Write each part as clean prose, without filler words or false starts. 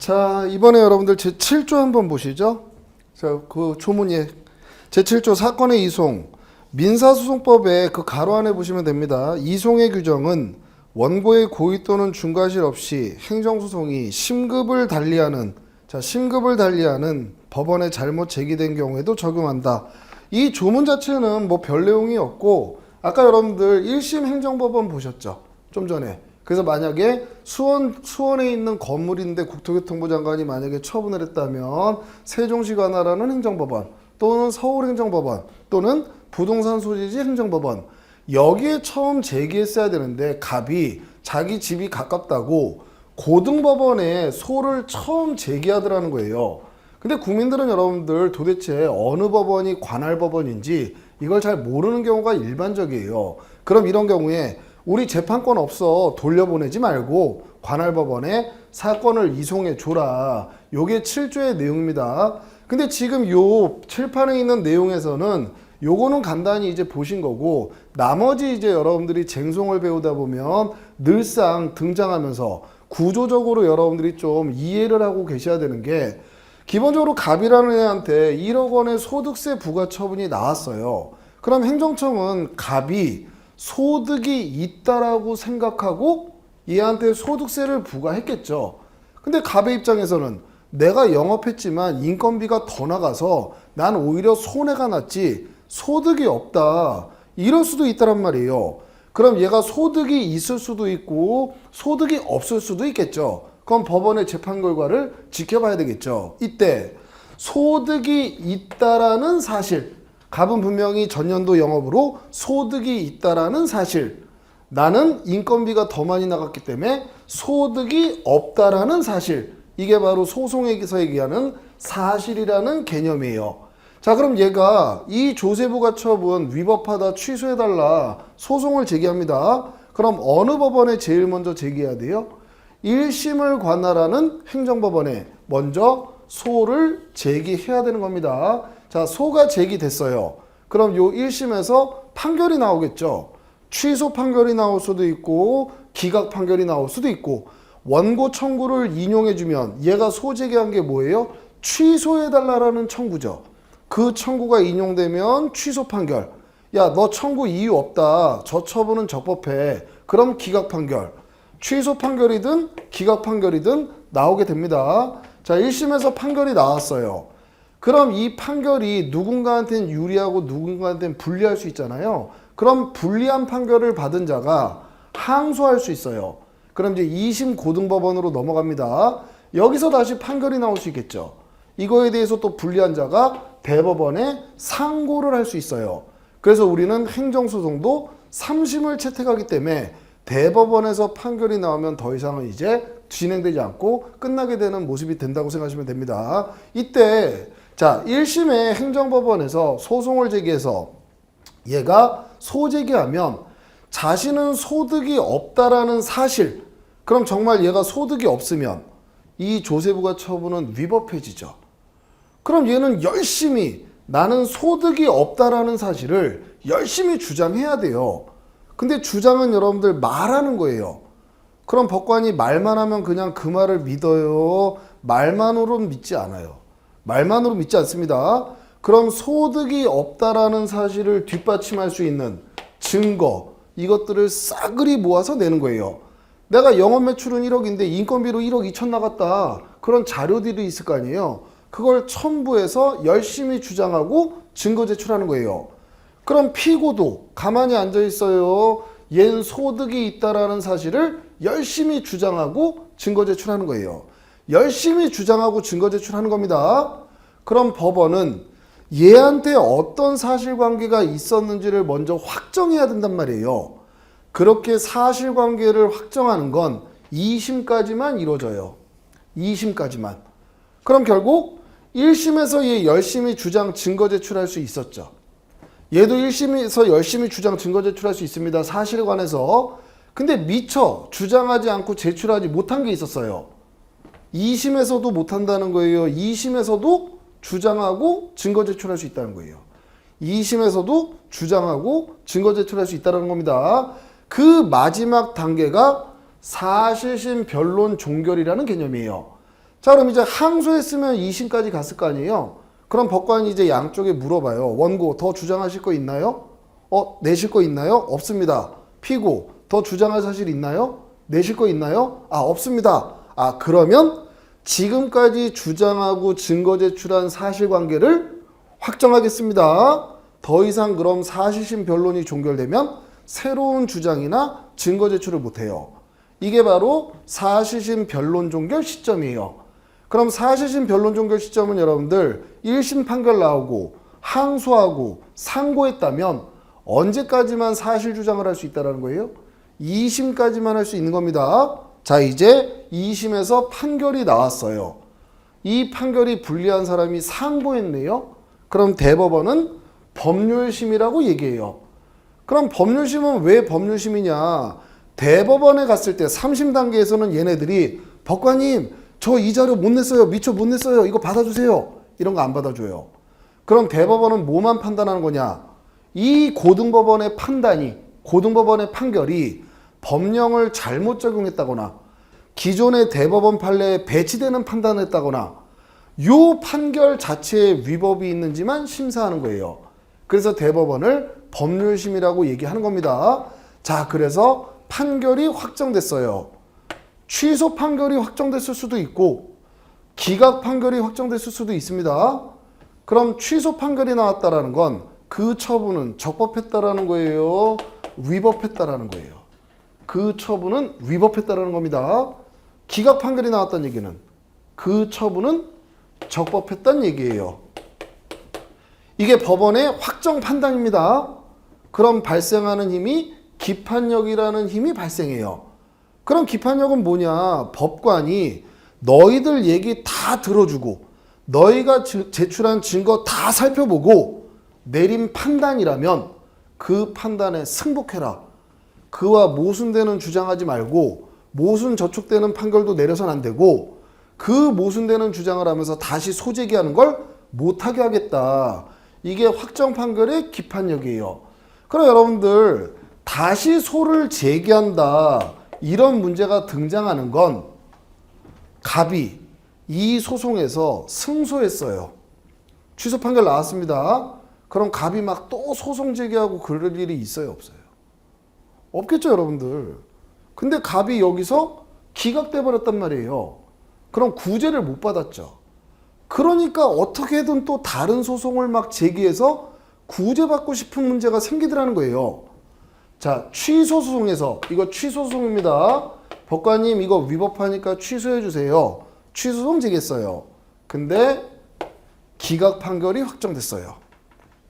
자, 이번에 여러분들 제7조 한번 보시죠. 자, 그 조문예 제7조 사건의 이송 민사소송법의 그 가로 안에 보시면 됩니다. 이송의 규정은 원고의 고의 또는 중과실 없이 행정소송이 심급을 달리하는 법원에 잘못 제기된 경우에도 적용한다. 이 조문 자체는 뭐 별 내용이 없고 아까 여러분들 1심 행정법원 보셨죠? 좀 전에. 그래서 만약에 수원에 있는 건물인데 국토교통부 장관이 만약에 처분을 했다면 세종시 관할하는 행정법원 또는 서울행정법원 또는 부동산 소지지 행정법원 여기에 처음 제기했어야 되는데 갑이 자기 집이 가깝다고 고등법원에 소를 처음 제기하더라는 거예요. 근데 국민들은 여러분들 도대체 어느 법원이 관할 법원인지 이걸 잘 모르는 경우가 일반적이에요. 그럼 이런 경우에 우리 재판권 없어 돌려보내지 말고 관할 법원에 사건을 이송해 줘라. 요게 7조의 내용입니다. 근데 지금 요 칠판에 있는 내용에서는 요거는 간단히 이제 보신 거고 나머지 이제 여러분들이 쟁송을 배우다 보면 늘상 등장하면서 구조적으로 여러분들이 좀 이해를 하고 계셔야 되는 게 기본적으로 갑이라는 애한테 1억 원의 소득세 부과 처분이 나왔어요. 그럼 행정청은 갑이 소득이 있다라고 생각하고 얘한테 소득세를 부과했겠죠. 근데 갑의 입장에서는 내가 영업했지만 인건비가 더 나가서 난 오히려 손해가 났지 소득이 없다. 이럴 수도 있다란 말이에요. 그럼 얘가 소득이 있을 수도 있고 소득이 없을 수도 있겠죠. 그럼 법원의 재판 결과를 지켜봐야 되겠죠. 이때 소득이 있다라는 사실 갑은 분명히 전년도 영업으로 소득이 있다라는 사실 나는 인건비가 더 많이 나갔기 때문에 소득이 없다라는 사실 이게 바로 소송에서 얘기하는 사실이라는 개념이에요. 자, 그럼 얘가 이 조세부가 처분 위법하다 취소해달라 소송을 제기합니다. 그럼 어느 법원에 제일 먼저 제기해야 돼요? 1심을 관할하는 행정법원에 먼저 소를 제기해야 되는 겁니다. 자, 소가 제기됐어요. 그럼 요 1심에서 판결이 나오겠죠. 취소 판결이 나올 수도 있고 기각 판결이 나올 수도 있고 원고 청구를 인용해주면 얘가 소제기한 게 뭐예요? 취소해달라는 청구죠. 그 청구가 인용되면 취소 판결. 야, 너 청구 이유 없다. 저 처분은 적법해. 그럼 기각 판결. 취소 판결이든 기각 판결이든 나오게 됩니다. 자, 1심에서 판결이 나왔어요. 그럼 이 판결이 누군가한테는 유리하고 누군가한테는 불리할 수 있잖아요. 그럼 불리한 판결을 받은 자가 항소할 수 있어요. 그럼 이제 2심 고등법원으로 넘어갑니다. 여기서 다시 판결이 나올 수 있겠죠. 이거에 대해서 또 불리한 자가 대법원에 상고를 할 수 있어요. 그래서 우리는 행정소송도 3심을 채택하기 때문에 대법원에서 판결이 나오면 더 이상은 이제 진행되지 않고 끝나게 되는 모습이 된다고 생각하시면 됩니다. 이때 자 1심의 행정법원에서 소송을 제기해서 얘가 소제기하면 자신은 소득이 없다라는 사실 그럼 정말 얘가 소득이 없으면 이 조세부가 처분은 위법해지죠. 그럼 얘는 열심히 나는 소득이 없다라는 사실을 열심히 주장해야 돼요. 근데 주장은 여러분들 말하는 거예요. 그럼 법관이 말만 하면 그냥 그 말을 믿어요? 말만으로는 믿지 않아요. 말만으로 믿지 않습니다. 그럼 소득이 없다라는 사실을 뒷받침할 수 있는 증거 이것들을 싸그리 모아서 내는 거예요. 내가 영업 매출은 1억인데 인건비로 1억 2천 나갔다. 그런 자료들이 있을 거 아니에요. 그걸 첨부해서 열심히 주장하고 증거 제출하는 거예요. 그럼 피고도 가만히 앉아 있어요. 얜 소득이 있다라는 사실을 열심히 주장하고 증거 제출하는 거예요. 열심히 주장하고 증거 제출하는 겁니다. 그럼 법원은 얘한테 어떤 사실관계가 있었는지를 먼저 확정해야 된단 말이에요. 그렇게 사실관계를 확정하는 건 2심까지만 이루어져요. 2심까지만. 그럼 결국 1심에서 얘 열심히 주장 증거 제출할 수 있었죠. 얘도 1심에서 열심히 주장 증거 제출할 수 있습니다. 사실에 관해서. 근데 미처 주장하지 않고 제출하지 못한 게 있었어요. 2심에서도 못한다는 거예요. 2심에서도 주장하고 증거 제출할 수 있다는 거예요. 2심에서도 주장하고 증거 제출할 수 있다는 겁니다. 그 마지막 단계가 사실심 변론 종결이라는 개념이에요. 자, 그럼 이제 항소했으면 2심까지 갔을 거 아니에요? 그럼 법관이 이제 양쪽에 물어봐요. 원고 더 주장하실 거 있나요? 내실 거 있나요? 없습니다. 피고 더 주장할 사실 있나요? 내실 거 있나요? 없습니다. 그러면 지금까지 주장하고 증거 제출한 사실관계를 확정하겠습니다. 더 이상 그럼 사실심 변론이 종결되면 새로운 주장이나 증거 제출을 못해요. 이게 바로 사실심 변론 종결 시점이에요. 그럼 사실심 변론 종결 시점은 여러분들 1심 판결 나오고 항소하고 상고했다면 언제까지만 사실 주장을 할 수 있다는 거예요? 2심까지만 할 수 있는 겁니다. 자, 이제 2심에서 판결이 나왔어요. 이 판결이 불리한 사람이 상고했네요. 그럼 대법원은 법률심이라고 얘기해요. 그럼 법률심은 왜 법률심이냐? 대법원에 갔을 때 3심 단계에서는 얘네들이 법관님 저 이 자료 못 냈어요. 미처 못 냈어요. 이거 받아주세요. 이런 거 안 받아줘요. 그럼 대법원은 뭐만 판단하는 거냐? 이 고등법원의 고등법원의 판결이 법령을 잘못 적용했다거나 기존의 대법원 판례에 배치되는 판단을 했다거나 요 판결 자체에 위법이 있는지만 심사하는 거예요. 그래서 대법원을 법률심이라고 얘기하는 겁니다. 자, 그래서 판결이 확정됐어요. 취소 판결이 확정됐을 수도 있고 기각 판결이 확정됐을 수도 있습니다. 그럼 취소 판결이 나왔다라는 건 그 처분은 적법했다라는 거예요? 위법했다라는 거예요? 그 처분은 위법했다라는 겁니다. 기각 판결이 나왔다는 얘기는 그 처분은 적법했다는 얘기예요. 이게 법원의 확정 판단입니다. 그럼 발생하는 힘이 기판력이라는 힘이 발생해요. 그럼 기판력은 뭐냐? 법관이 너희들 얘기 다 들어주고 너희가 제출한 증거 다 살펴보고 내린 판단이라면 그 판단에 승복해라. 그와 모순되는 주장하지 말고 모순 저촉되는 판결도 내려선 안 되고 그 모순되는 주장을 하면서 다시 소제기하는 걸 못하게 하겠다. 이게 확정 판결의 기판력이에요. 그럼 여러분들 다시 소를 제기한다. 이런 문제가 등장하는 건 갑이 이 소송에서 승소했어요. 취소 판결 나왔습니다. 그럼 갑이 막 또 소송 제기하고 그럴 일이 있어요, 없어요? 없겠죠, 여러분들. 근데 갑이 여기서 기각돼 버렸단 말이에요. 그럼 구제를 못 받았죠. 그러니까 어떻게든 또 다른 소송을 막 제기해서 구제받고 싶은 문제가 생기더라는 거예요. 자, 취소 소송에서 이거 취소 소송입니다. 법관님 이거 위법하니까 취소해 주세요. 취소 소송 제기했어요. 근데 기각 판결이 확정됐어요.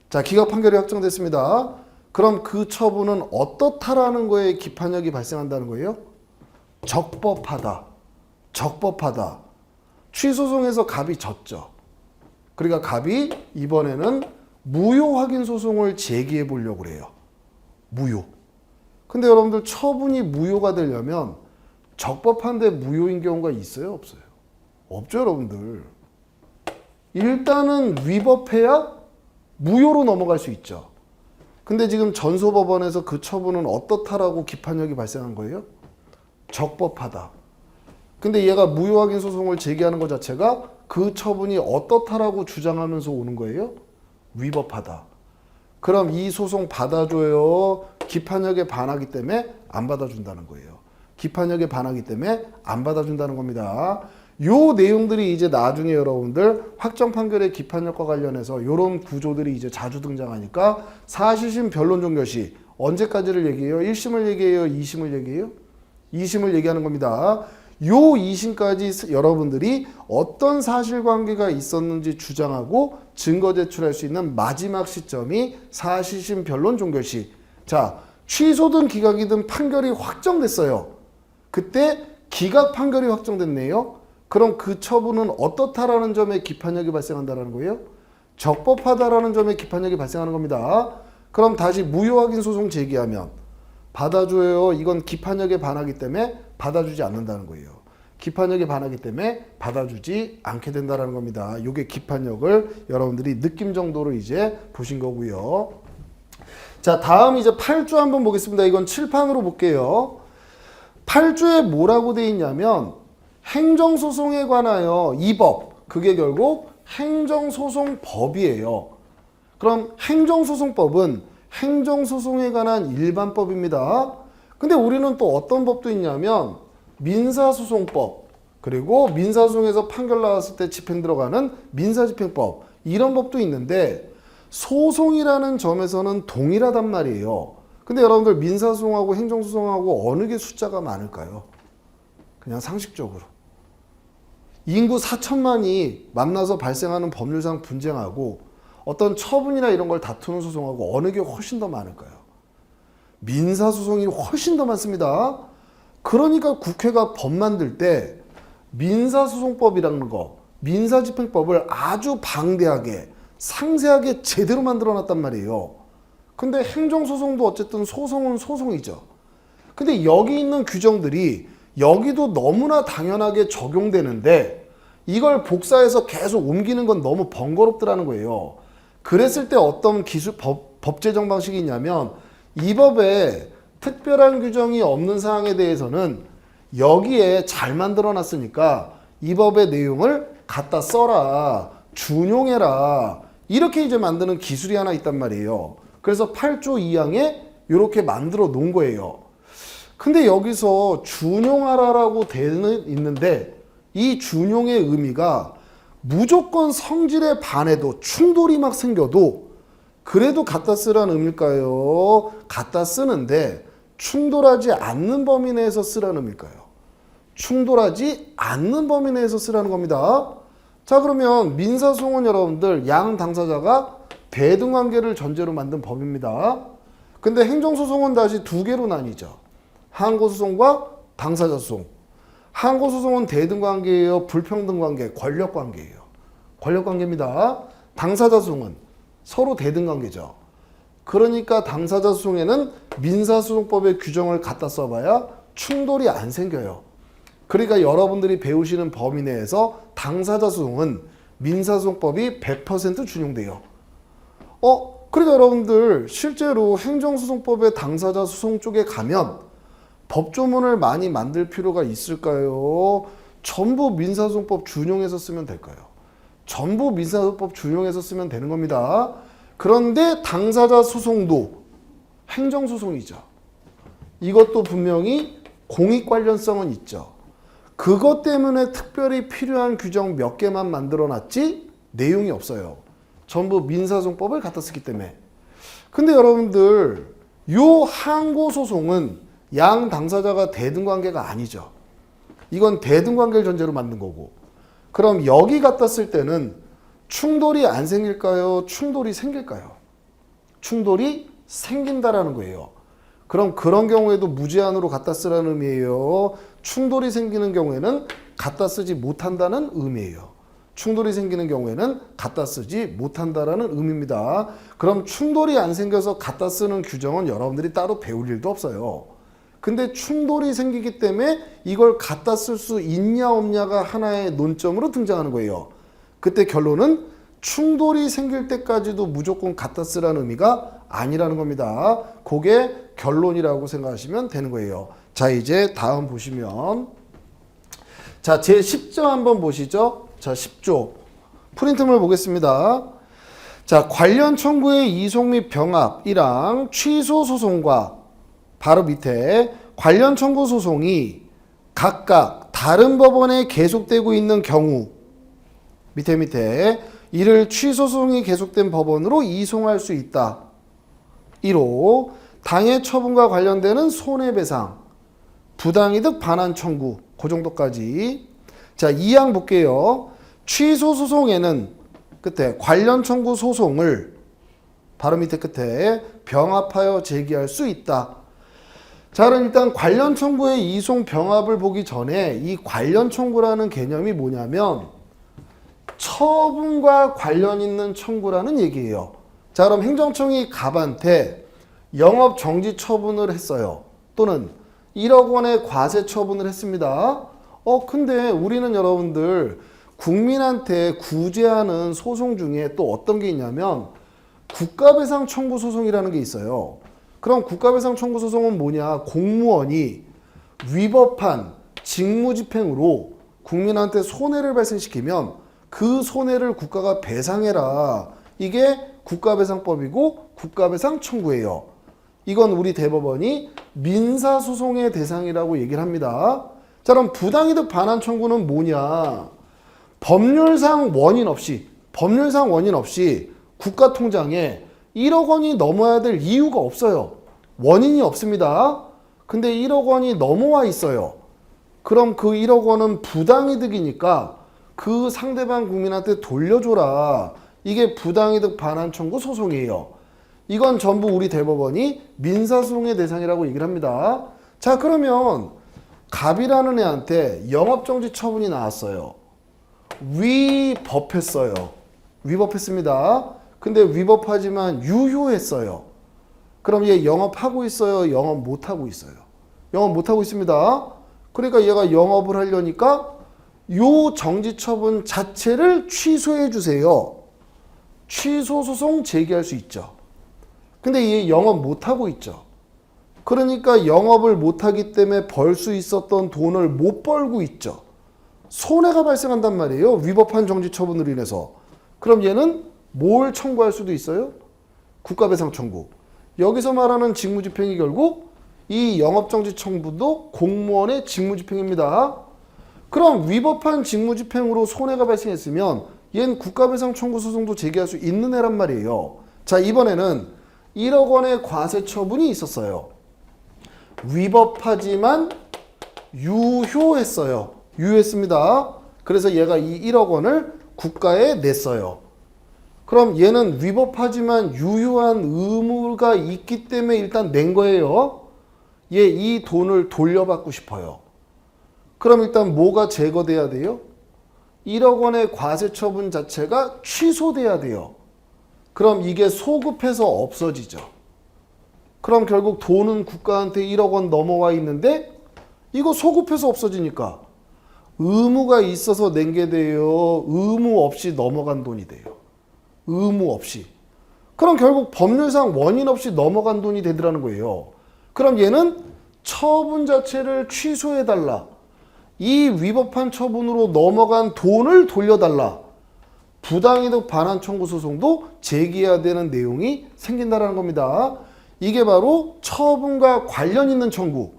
자, 기각 판결이 확정됐습니다. 그럼 그 처분은 어떻다라는 거에 기판력이 발생한다는 거예요? 적법하다. 적법하다. 취소송에서 갑이 졌죠. 그러니까 갑이 이번에는 무효 확인 소송을 제기해 보려고 그래요. 무효. 근데 여러분들 처분이 무효가 되려면 적법한데 무효인 경우가 있어요, 없어요? 없죠, 여러분들. 일단은 위법해야 무효로 넘어갈 수 있죠. 근데 지금 전소법원에서 그 처분은 어떻다라고 기판력이 발생한 거예요? 적법하다. 근데 얘가 무효 확인 소송을 제기하는 것 자체가 그 처분이 어떻다라고 주장하면서 오는 거예요? 위법하다. 그럼 이 소송 받아줘요? 기판력에 반하기 때문에 안 받아준다는 거예요. 기판력에 반하기 때문에 안 받아준다는 겁니다. 요 내용들이 이제 나중에 여러분들 확정 판결의 기판력과 관련해서 요런 구조들이 이제 자주 등장하니까 사실심 변론 종결 시 언제까지를 얘기해요? 1심을 얘기해요? 2심을 얘기해요? 2심을 얘기하는 겁니다. 요 2심까지 여러분들이 어떤 사실관계가 있었는지 주장하고 증거 제출할 수 있는 마지막 시점이 사실심 변론 종결 시. 자, 취소든 기각이든 판결이 확정됐어요. 그때 기각 판결이 확정됐네요. 그럼 그 처분은 어떻다라는 점에 기판력이 발생한다는 거예요? 적법하다라는 점에 기판력이 발생하는 겁니다. 그럼 다시 무효 확인 소송 제기하면 받아줘요. 이건 기판력에 반하기 때문에 받아주지 않는다는 거예요. 기판력에 반하기 때문에 받아주지 않게 된다는 겁니다. 이게 기판력을 여러분들이 느낌 정도로 이제 보신 거고요. 자, 다음 이제 8조 한번 보겠습니다. 이건 칠판으로 볼게요. 8조에 뭐라고 돼 있냐면 행정소송에 관하여 이 법, 그게 결국 행정소송법이에요. 그럼 행정소송법은 행정소송에 관한 일반법입니다. 근데 우리는 또 어떤 법도 있냐면 민사소송법, 그리고 민사소송에서 판결 나왔을 때 집행 들어가는 민사집행법, 이런 법도 있는데 소송이라는 점에서는 동일하단 말이에요. 근데 여러분들 민사소송하고 행정소송하고 어느 게 숫자가 많을까요? 그냥 상식적으로. 인구 4천만이 만나서 발생하는 법률상 분쟁하고 어떤 처분이나 이런 걸 다투는 소송하고 어느 게 훨씬 더 많을까요? 민사소송이 훨씬 더 많습니다. 그러니까 국회가 법 만들 때 민사소송법이라는 거, 민사집행법을 아주 방대하게, 상세하게 제대로 만들어 놨단 말이에요. 근데 행정소송도 어쨌든 소송은 소송이죠. 근데 여기 있는 규정들이 여기도 너무나 당연하게 적용되는데 이걸 복사해서 계속 옮기는 건 너무 번거롭더라는 거예요. 그랬을 때 어떤 법 제정 방식이 있냐면 이 법에 특별한 규정이 없는 사항에 대해서는 여기에 잘 만들어 놨으니까 이 법의 내용을 갖다 써라, 준용해라, 이렇게 이제 만드는 기술이 하나 있단 말이에요. 그래서 8조 2항에 이렇게 만들어 놓은 거예요. 근데 여기서 준용하라라고 있는데 이 준용의 의미가 무조건 성질에 반해도 충돌이 막 생겨도 그래도 갖다 쓰라는 의미일까요? 갖다 쓰는데 충돌하지 않는 범위 내에서 쓰라는 의미일까요? 충돌하지 않는 범위 내에서 쓰라는 겁니다. 자, 그러면 민사소송은 여러분들 양 당사자가 대등관계를 전제로 만든 법입니다. 근데 행정소송은 다시 두 개로 나뉘죠. 항고소송과 당사자소송. 항고소송은 대등관계예요, 불평등관계, 권력관계예요. 권력관계입니다. 당사자소송은 서로 대등관계죠. 그러니까 당사자소송에는 민사소송법의 규정을 갖다 써봐야 충돌이 안 생겨요. 그러니까 여러분들이 배우시는 범위 내에서 당사자소송은 민사소송법이 100% 준용돼요. 그러니까 여러분들 실제로 행정소송법의 당사자소송 쪽에 가면 법조문을 많이 만들 필요가 있을까요? 전부 민사소송법 준용해서 쓰면 될까요? 전부 민사소송법 준용해서 쓰면 되는 겁니다. 그런데 당사자 소송도 행정소송이죠. 이것도 분명히 공익 관련성은 있죠. 그것 때문에 특별히 필요한 규정 몇 개만 만들어놨지 내용이 없어요. 전부 민사소송법을 갖다 쓰기 때문에. 근데 여러분들 요 항고소송은 양 당사자가 대등관계가 아니죠. 이건 대등관계를 전제로 만든 거고. 그럼 여기 갖다 쓸 때는 충돌이 안 생길까요? 충돌이 생길까요? 충돌이 생긴다라는 거예요. 그럼 그런 경우에도 무제한으로 갖다 쓰라는 의미예요. 충돌이 생기는 경우에는 갖다 쓰지 못한다는 의미예요. 충돌이 생기는 경우에는 갖다 쓰지 못한다라는 의미입니다. 그럼 충돌이 안 생겨서 갖다 쓰는 규정은 여러분들이 따로 배울 일도 없어요. 근데 충돌이 생기기 때문에 이걸 갖다 쓸 수 있냐 없냐가 하나의 논점으로 등장하는 거예요. 그때 결론은 충돌이 생길 때까지도 무조건 갖다 쓰라는 의미가 아니라는 겁니다. 그게 결론이라고 생각하시면 되는 거예요. 자, 이제 다음 보시면 자, 제 10조 한번 보시죠. 자, 10조 프린트물 보겠습니다. 자, 관련 청구의 이송 및 병합 1항 취소 소송과 바로 밑에 관련 청구 소송이 각각 다른 법원에 계속되고 있는 경우 밑에 이를 취소 소송이 계속된 법원으로 이송할 수 있다. 1호 당해 처분과 관련되는 손해배상, 부당이득 반환 청구 그 정도까지. 자, 2항 볼게요. 취소 소송에는 끝에 관련 청구 소송을 바로 밑에 끝에 병합하여 제기할 수 있다. 자, 그럼 일단 관련 청구의 이송 병합을 보기 전에 이 관련 청구라는 개념이 뭐냐면 처분과 관련 있는 청구라는 얘기예요. 자, 그럼 행정청이 갑한테 영업 정지 처분을 했어요. 또는 1억 원의 과세 처분을 했습니다. 근데 우리는 여러분들 국민한테 구제하는 소송 중에 또 어떤 게 있냐면 국가배상 청구 소송이라는 게 있어요. 그럼 국가배상 청구 소송은 뭐냐? 공무원이 위법한 직무집행으로 국민한테 손해를 발생시키면 그 손해를 국가가 배상해라. 이게 국가배상법이고 국가배상 청구예요. 이건 우리 대법원이 민사소송의 대상이라고 얘기를 합니다. 자, 그럼 부당이득 반환 청구는 뭐냐? 법률상 원인 없이 국가 통장에 1억 원이 넘어야 될 이유가 없어요. 원인이 없습니다. 근데 1억 원이 넘어와 있어요. 그럼 그 1억 원은 부당이득이니까 그 상대방 국민한테 돌려줘라. 이게 부당이득 반환 청구 소송이에요. 이건 전부 우리 대법원이 민사소송의 대상이라고 얘기를 합니다. 자, 그러면 갑이라는 애한테 영업정지 처분이 나왔어요. 위법했어요. 위법했습니다. 근데 위법하지만 유효했어요. 그럼 얘 영업하고 있어요? 영업 못하고 있어요? 영업 못하고 있습니다. 그러니까 얘가 영업을 하려니까 요 정지처분 자체를 취소해 주세요. 취소소송 제기할 수 있죠. 근데 얘 영업 못하고 있죠. 그러니까 영업을 못하기 때문에 벌 수 있었던 돈을 못 벌고 있죠. 손해가 발생한단 말이에요. 위법한 정지처분으로 인해서. 그럼 얘는 뭘 청구할 수도 있어요? 국가배상 청구. 여기서 말하는 직무집행이 결국 이 영업정지 청구도 공무원의 직무집행입니다. 그럼 위법한 직무집행으로 손해가 발생했으면 얘는 국가배상 청구 소송도 제기할 수 있는 애란 말이에요. 자, 이번에는 1억 원의 과세 처분이 있었어요. 위법하지만 유효했어요. 유효했습니다. 그래서 얘가 이 1억 원을 국가에 냈어요. 그럼 얘는 위법하지만 유효한 의무가 있기 때문에 일단 낸 거예요. 얘 이 돈을 돌려받고 싶어요. 그럼 일단 뭐가 제거돼야 돼요? 1억 원의 과세 처분 자체가 취소돼야 돼요. 그럼 이게 소급해서 없어지죠. 그럼 결국 돈은 국가한테 1억 원 넘어와 있는데 이거 소급해서 없어지니까 의무가 있어서 낸 게 돼요? 의무 없이 넘어간 돈이 돼요? 의무 없이. 그럼 결국 법률상 원인 없이 넘어간 돈이 되더라는 거예요. 그럼 얘는 처분 자체를 취소해달라. 이 위법한 처분으로 넘어간 돈을 돌려달라. 부당이득 반환 청구 소송도 제기해야 되는 내용이 생긴다는 겁니다. 이게 바로 처분과 관련 있는 청구,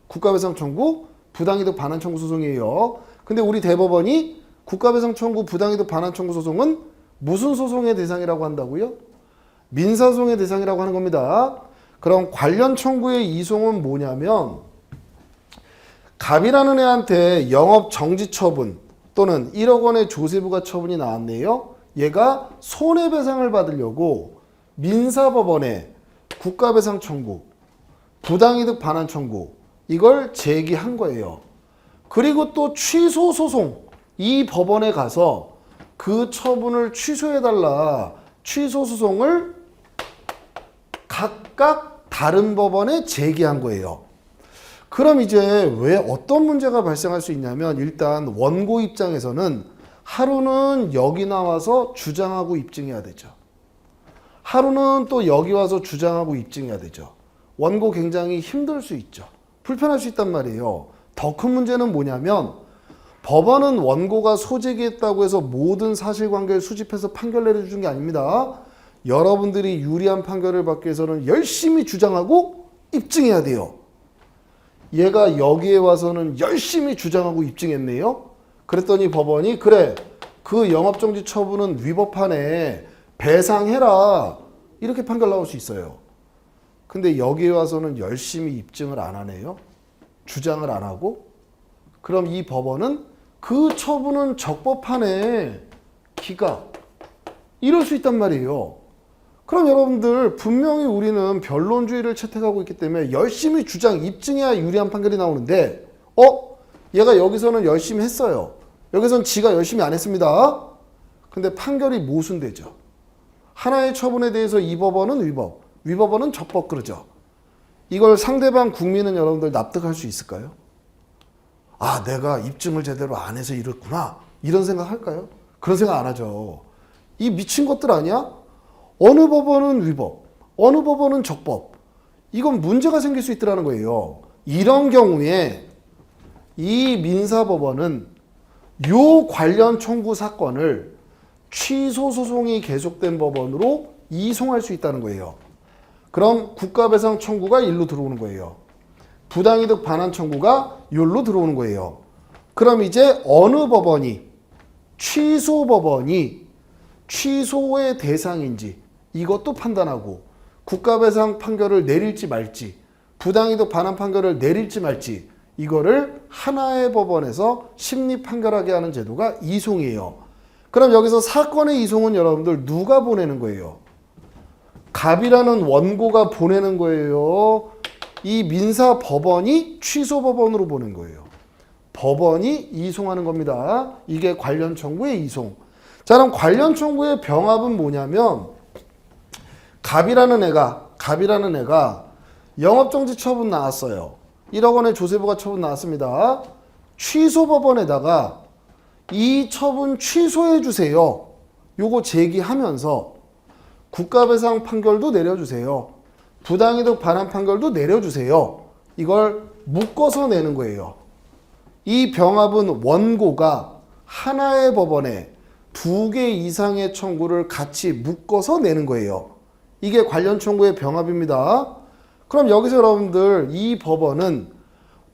국가배상 청구, 부당이득 반환 청구 소송이에요. 근데 우리 대법원이 국가배상 청구, 부당이득 반환 청구 소송은 무슨 소송의 대상이라고 한다고요? 민사소송의 대상이라고 하는 겁니다. 그럼 관련 청구의 이송은 뭐냐면 갑이라는 애한테 영업 정지 처분 또는 1억 원의 조세부과 처분이 나왔네요. 얘가 손해배상을 받으려고 민사법원에 국가배상 청구, 부당이득 반환 청구 이걸 제기한 거예요. 그리고 또 취소 소송 이 법원에 가서 그 처분을 취소해달라. 취소 소송을 각각 다른 법원에 제기한 거예요. 그럼 이제 왜 어떤 문제가 발생할 수 있냐면 일단 원고 입장에서는 하루는 여기 나와서 주장하고 입증해야 되죠. 하루는 또 여기 와서 주장하고 입증해야 되죠. 원고 굉장히 힘들 수 있죠. 불편할 수 있단 말이에요. 더 큰 문제는 뭐냐면 법원은 원고가 소재기했다고 해서 모든 사실관계를 수집해서 판결 내려준 게 아닙니다. 여러분들이 유리한 판결을 받기 위해서는 열심히 주장하고 입증해야 돼요. 얘가 여기에 와서는 열심히 주장하고 입증했네요. 그랬더니 법원이 그래 그 영업정지 처분은 위법하네 배상해라 이렇게 판결 나올 수 있어요. 근데 여기에 와서는 열심히 입증을 안 하네요. 주장을 안 하고 그럼 이 법원은 그 처분은 적법하네 기각 이럴 수 있단 말이에요. 그럼 여러분들 분명히 우리는 변론주의를 채택하고 있기 때문에 열심히 주장 입증해야 유리한 판결이 나오는데 얘가 여기서는 열심히 했어요. 여기서는 지가 열심히 안 했습니다. 근데 판결이 모순되죠. 하나의 처분에 대해서 이 법원은 위법, 위법원은 적법 그러죠. 이걸 상대방 국민은 여러분들 납득할 수 있을까요? 아, 내가 입증을 제대로 안 해서 이랬구나. 이런 생각 할까요? 그런 생각 안 하죠. 이 미친 것들 아니야? 어느 법원은 위법, 어느 법원은 적법. 이건 문제가 생길 수 있다는 거예요. 이런 경우에 이 민사법원은 요 관련 청구 사건을 취소 소송이 계속된 법원으로 이송할 수 있다는 거예요. 그럼 국가배상 청구가 일로 들어오는 거예요. 부당이득 반환 청구가 여기로 들어오는 거예요. 그럼 이제 어느 법원이, 취소 법원이 취소의 대상인지 이것도 판단하고 국가배상 판결을 내릴지 말지, 부당이득 반환 판결을 내릴지 말지 이거를 하나의 법원에서 심리 판결하게 하는 제도가 이송이에요. 그럼 여기서 사건의 이송은 여러분들 누가 보내는 거예요? 갑이라는 원고가 보내는 거예요. 이 민사 법원이 취소 법원으로 보낸 거예요. 법원이 이송하는 겁니다. 이게 관련 청구의 이송. 자, 그럼 관련 청구의 병합은 뭐냐면 갑이라는 애가 영업정지 처분 나왔어요. 1억 원의 조세부가 처분 나왔습니다. 취소 법원에다가 이 처분 취소해 주세요. 요거 제기하면서 국가배상 판결도 내려주세요. 부당이득 반환 판결도 내려주세요. 이걸 묶어서 내는 거예요. 이 병합은 원고가 하나의 법원에 2개 이상의 청구를 같이 묶어서 내는 거예요. 이게 관련 청구의 병합입니다. 그럼 여기서 여러분들 이 법원은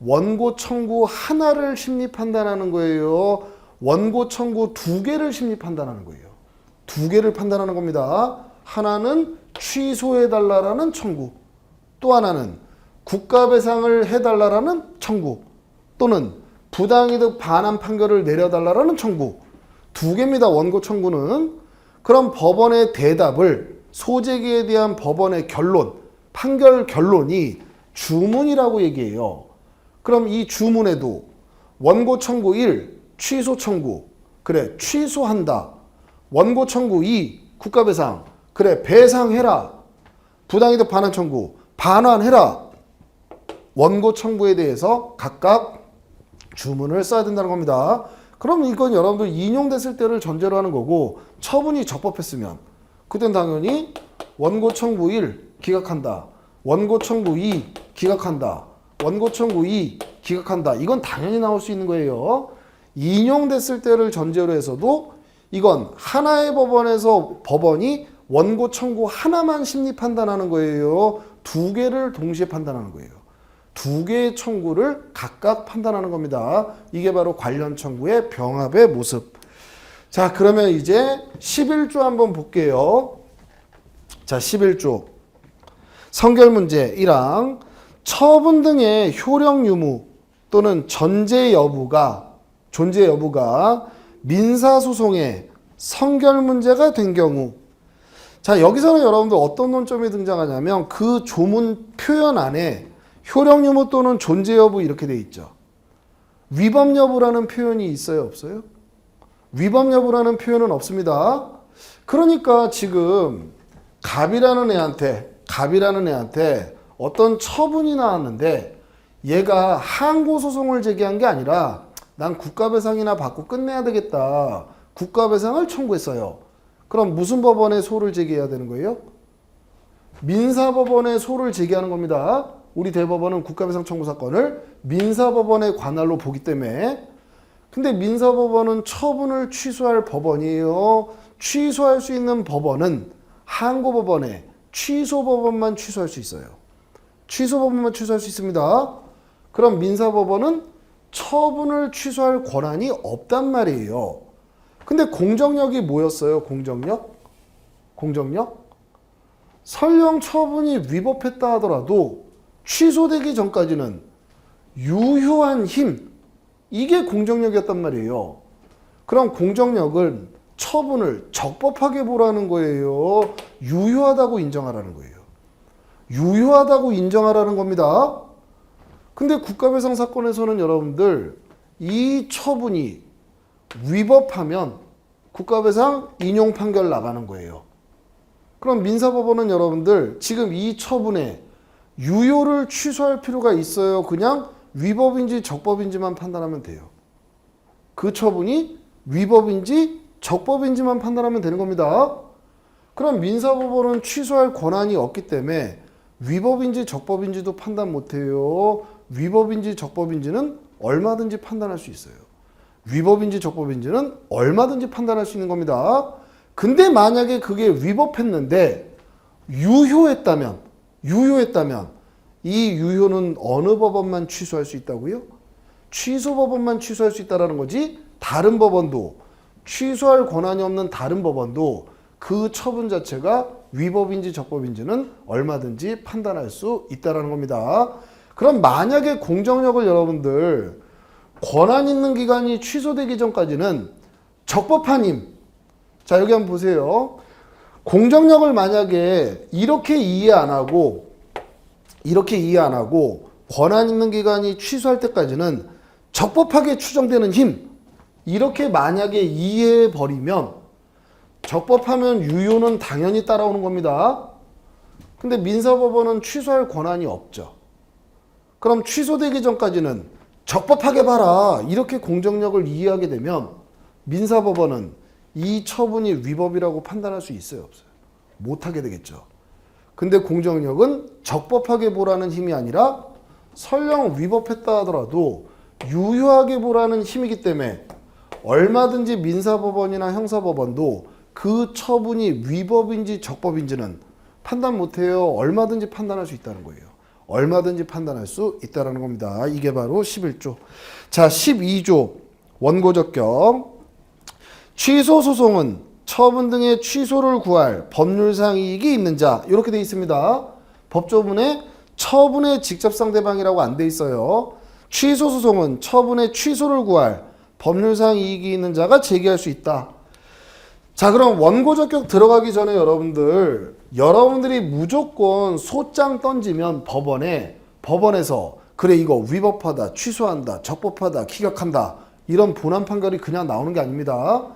원고 청구 하나를 심리 판단하는 거예요. 원고 청구 2개를 심리 판단하는 거예요. 2개를 판단하는 겁니다. 하나는 취소해달라는 청구, 또 하나는 국가배상을 해달라는 청구, 또는 부당이득 반환 판결을 내려달라는 청구. 2개입니다. 원고 청구는. 그럼 법원의 대답을, 소재기에 대한 법원의 결론, 판결 결론이 주문이라고 얘기해요. 그럼 이 주문에도 원고 청구 1, 취소 청구, 그래 취소한다. 원고 청구 2, 국가배상, 그래 배상해라. 부당이득 반환 청구, 반환해라. 원고 청구에 대해서 각각 주문을 써야 된다는 겁니다. 그럼 이건 여러분들 인용됐을 때를 전제로 하는 거고, 처분이 적법했으면 그땐 당연히 원고 청구 1 기각한다. 원고 청구 2 기각한다. 원고 청구 2 기각한다. 이건 당연히 나올 수 있는 거예요. 인용됐을 때를 전제로 해서도 이건 하나의 법원에서 법원이 원고 청구 하나만 심리 판단하는 거예요. 2개를 동시에 판단하는 거예요. 2개의 청구를 각각 판단하는 겁니다. 이게 바로 관련 청구의 병합의 모습. 자, 그러면 이제 11조 한번 볼게요. 자, 11조. 성결 문제 1항. 처분 등의 효력 유무 또는 존재 여부가 민사소송의 성결 문제가 된 경우. 자, 여기서는 여러분들 어떤 논점이 등장하냐면 그 조문 표현 안에 효력 유무 또는 존재 여부 이렇게 돼 있죠. 위법 여부라는 표현이 있어요, 없어요? 위법 여부라는 표현은 없습니다. 그러니까 지금 갑이라는 애한테 어떤 처분이 나왔는데 얘가 항고소송을 제기한 게 아니라 난 국가배상이나 받고 끝내야 되겠다. 국가배상을 청구했어요. 그럼 무슨 법원에 소를 제기해야 되는 거예요? 민사법원에 소를 제기하는 겁니다. 우리 대법원은 국가배상 청구 사건을 민사법원의 관할로 보기 때문에. 근데 민사법원은 처분을 취소할 법원이에요. 취소할 수 있는 법원은 항고법원에 취소법원만 취소할 수 있어요. 취소법원만 취소할 수 있습니다. 그럼 민사법원은 처분을 취소할 권한이 없단 말이에요. 근데 공정력이 뭐였어요? 공정력? 설령 처분이 위법했다 하더라도 취소되기 전까지는 유효한 힘, 이게 공정력이었단 말이에요. 그럼 공정력은 처분을 적법하게 보라는 거예요. 유효하다고 인정하라는 거예요. 유효하다고 인정하라는 겁니다. 근데 국가배상 사건에서는 여러분들 이 처분이 위법하면 국가배상 인용 판결 나가는 거예요. 그럼 민사법원은 여러분들 지금 이 처분에 유효를 취소할 필요가 있어요? 그냥 위법인지 적법인지만 판단하면 돼요. 그 처분이 위법인지 적법인지만 판단하면 되는 겁니다. 그럼 민사법원은 취소할 권한이 없기 때문에 위법인지 적법인지도 판단 못해요. 위법인지 적법인지는 얼마든지 판단할 수 있어요. 위법인지 적법인지는 얼마든지 판단할 수 있는 겁니다. 근데 만약에 그게 위법했는데 유효했다면 이 유효는 어느 법원만 취소할 수 있다고요? 취소법원만 취소할 수 있다는 거지 다른 법원도 취소할 권한이 없는 다른 법원도 그 처분 자체가 위법인지 적법인지는 얼마든지 판단할 수 있다는 겁니다. 그럼 만약에 공정력을 여러분들 권한 있는 기간이 취소되기 전까지는 적법한 힘. 자, 여기 한번 보세요. 공정력을 만약에 이렇게 이해 안 하고 권한 있는 기간이 취소할 때까지는 적법하게 추정되는 힘. 이렇게 만약에 이해해 버리면 적법하면 유효는 당연히 따라오는 겁니다. 근데 민사법원은 취소할 권한이 없죠. 그럼 취소되기 전까지는 적법하게 봐라. 이렇게 공정력을 이해하게 되면 민사법원은 이 처분이 위법이라고 판단할 수 있어요, 없어요? 못하게 되겠죠. 근데 공정력은 적법하게 보라는 힘이 아니라 설령 위법했다 하더라도 유효하게 보라는 힘이기 때문에 얼마든지 민사법원이나 형사법원도 그 처분이 위법인지 적법인지는 판단 못해요. 얼마든지 판단할 수 있다는 거예요. 얼마든지 판단할 수 있다는 겁니다. 이게 바로 11조. 자, 12조 원고적격. 취소소송은 처분 등의 취소를 구할 법률상 이익이 있는 자, 이렇게 돼 있습니다. 법조문에 처분의 직접 상대방이라고 안 돼 있어요. 취소소송은 처분의 취소를 구할 법률상 이익이 있는 자가 제기할 수 있다. 자, 그럼 원고적격 들어가기 전에 여러분들이 무조건 소장 던지면 법원에서 그래 이거 위법하다, 취소한다, 적법하다, 기각한다 이런 본안 판결이 그냥 나오는 게 아닙니다.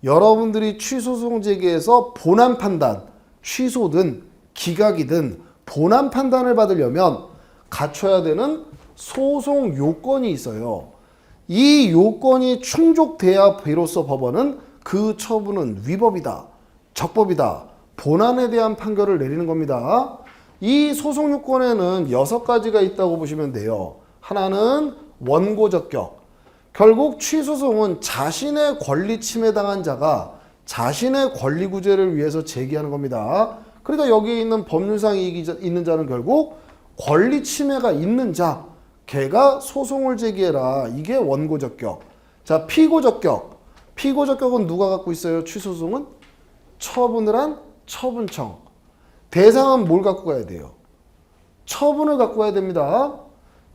여러분들이 취소소송 제기해서 본안 판단, 취소든 기각이든 본안 판단을 받으려면 갖춰야 되는 소송 요건이 있어요. 이 요건이 충족돼야 비로소 법원은 그 처분은 위법이다, 적법이다, 본안에 대한 판결을 내리는 겁니다. 이 소송 요건에는 6가지가 있다고 보시면 돼요. 하나는 원고적격. 결국 취소소송은 자신의 권리 침해당한 자가 자신의 권리 구제를 위해서 제기하는 겁니다. 그러니까 여기에 있는 법률상 이익이 있는 자는 결국 권리 침해가 있는 자, 걔가 소송을 제기해라. 이게 원고적격. 자, 피고적격. 피고적격은 누가 갖고 있어요? 취소소송은? 처분을 한 처분청. 대상은 뭘 갖고 가야 돼요? 처분을 갖고 가야 됩니다.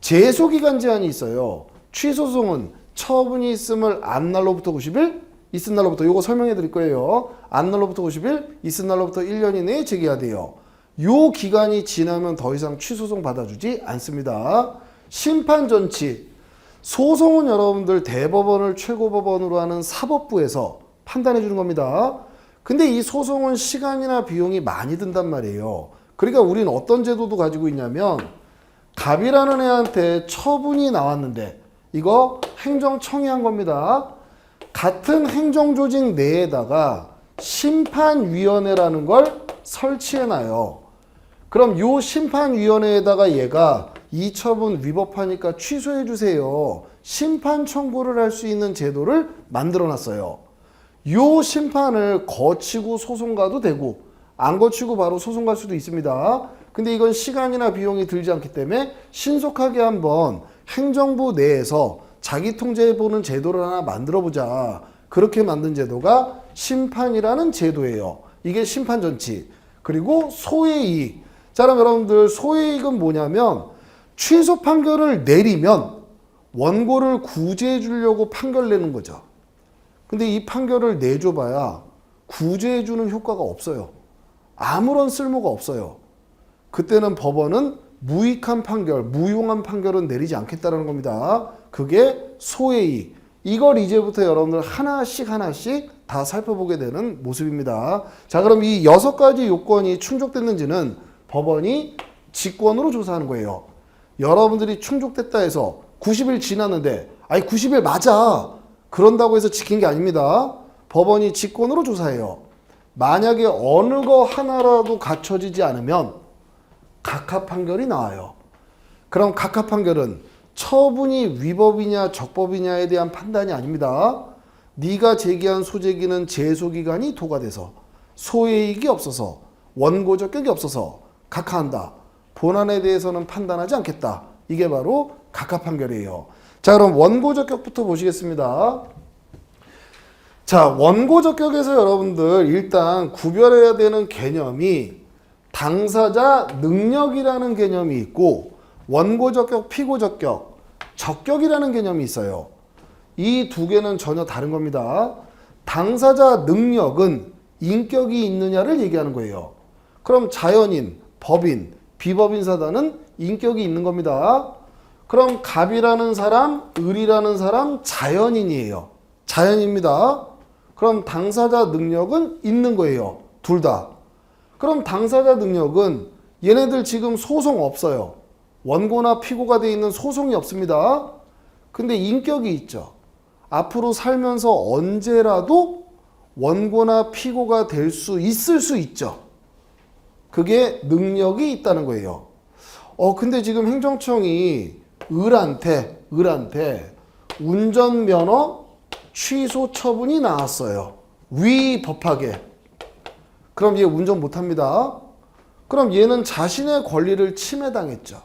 제소기간 제한이 있어요. 취소소송은 처분이 있음을 안 날로부터 90일, 있은 날로부터, 요거 설명해 드릴 거예요. 안 날로부터 90일, 있은 날로부터 1년 이내에 제기해야 돼요. 요 기간이 지나면 더 이상 취소소송 받아주지 않습니다. 심판전치. 소송은 여러분들 대법원을 최고법원으로 하는 사법부에서 판단해 주는 겁니다. 근데 이 소송은 시간이나 비용이 많이 든단 말이에요. 그러니까 우리는 어떤 제도도 가지고 있냐면 갑이라는 애한테 처분이 나왔는데 이거 행정청이 한 겁니다. 같은 행정조직 내에다가 심판위원회라는 걸 설치해놔요. 그럼 요 심판위원회에다가 얘가 이 처분 위법하니까 취소해 주세요. 심판 청구를 할 수 있는 제도를 만들어놨어요. 요 심판을 거치고 소송 가도 되고 안 거치고 바로 소송 갈 수도 있습니다. 근데 이건 시간이나 비용이 들지 않기 때문에 신속하게 한번 행정부 내에서 자기 통제해보는 제도를 하나 만들어보자. 그렇게 만든 제도가 심판이라는 제도예요. 이게 심판전치. 그리고 소외이익. 자, 그럼 여러분들 소외이익은 뭐냐면 취소 판결을 내리면 원고를 구제해 주려고 판결 내는 거죠. 근데 이 판결을 내줘봐야 구제해 주는 효과가 없어요. 아무런 쓸모가 없어요. 그때는 법원은 무익한 판결, 무용한 판결은 내리지 않겠다는 겁니다. 그게 소외이익. 이걸 이제부터 여러분들 하나씩 다 살펴보게 되는 모습입니다. 자, 그럼 이 6가지 요건이 충족됐는지는 법원이 직권으로 조사하는 거예요. 여러분들이 충족됐다 해서 90일 지났는데 아니 90일 맞아. 그런다고 해서 지킨 게 아닙니다. 법원이 직권으로 조사해요. 만약에 어느 거 하나라도 갖춰지지 않으면 각하 판결이 나와요. 그럼 각하 판결은 처분이 위법이냐 적법이냐에 대한 판단이 아닙니다. 네가 제기한 소재기는 제소기간이 도과돼서 소해이익이 없어서 원고 적격이 없어서 각하한다. 본안에 대해서는 판단하지 않겠다. 이게 바로 각하 판결이에요. 자, 그럼 원고 적격부터 보시겠습니다. 자, 원고 적격에서 여러분들 일단 구별해야 되는 개념이 당사자 능력이라는 개념이 있고 원고 적격, 피고 적격, 적격이라는 개념이 있어요. 이 두 개는 전혀 다른 겁니다. 당사자 능력은 인격이 있느냐를 얘기하는 거예요. 그럼 자연인, 법인, 비법인 사단은 인격이 있는 겁니다. 그럼 갑이라는 사람, 을이라는 사람 자연인이에요. 자연입니다. 그럼 당사자 능력은 있는 거예요. 둘 다. 그럼 당사자 능력은 얘네들 지금 소송 없어요. 원고나 피고가 돼 있는 소송이 없습니다. 근데 인격이 있죠. 앞으로 살면서 언제라도 원고나 피고가 될 수 있을 수 있죠. 그게 능력이 있다는 거예요. 근데 지금 행정청이 을한테 운전면허 취소 처분이 나왔어요. 위법하게. 그럼 얘 운전 못합니다. 그럼 얘는 자신의 권리를 침해당했죠.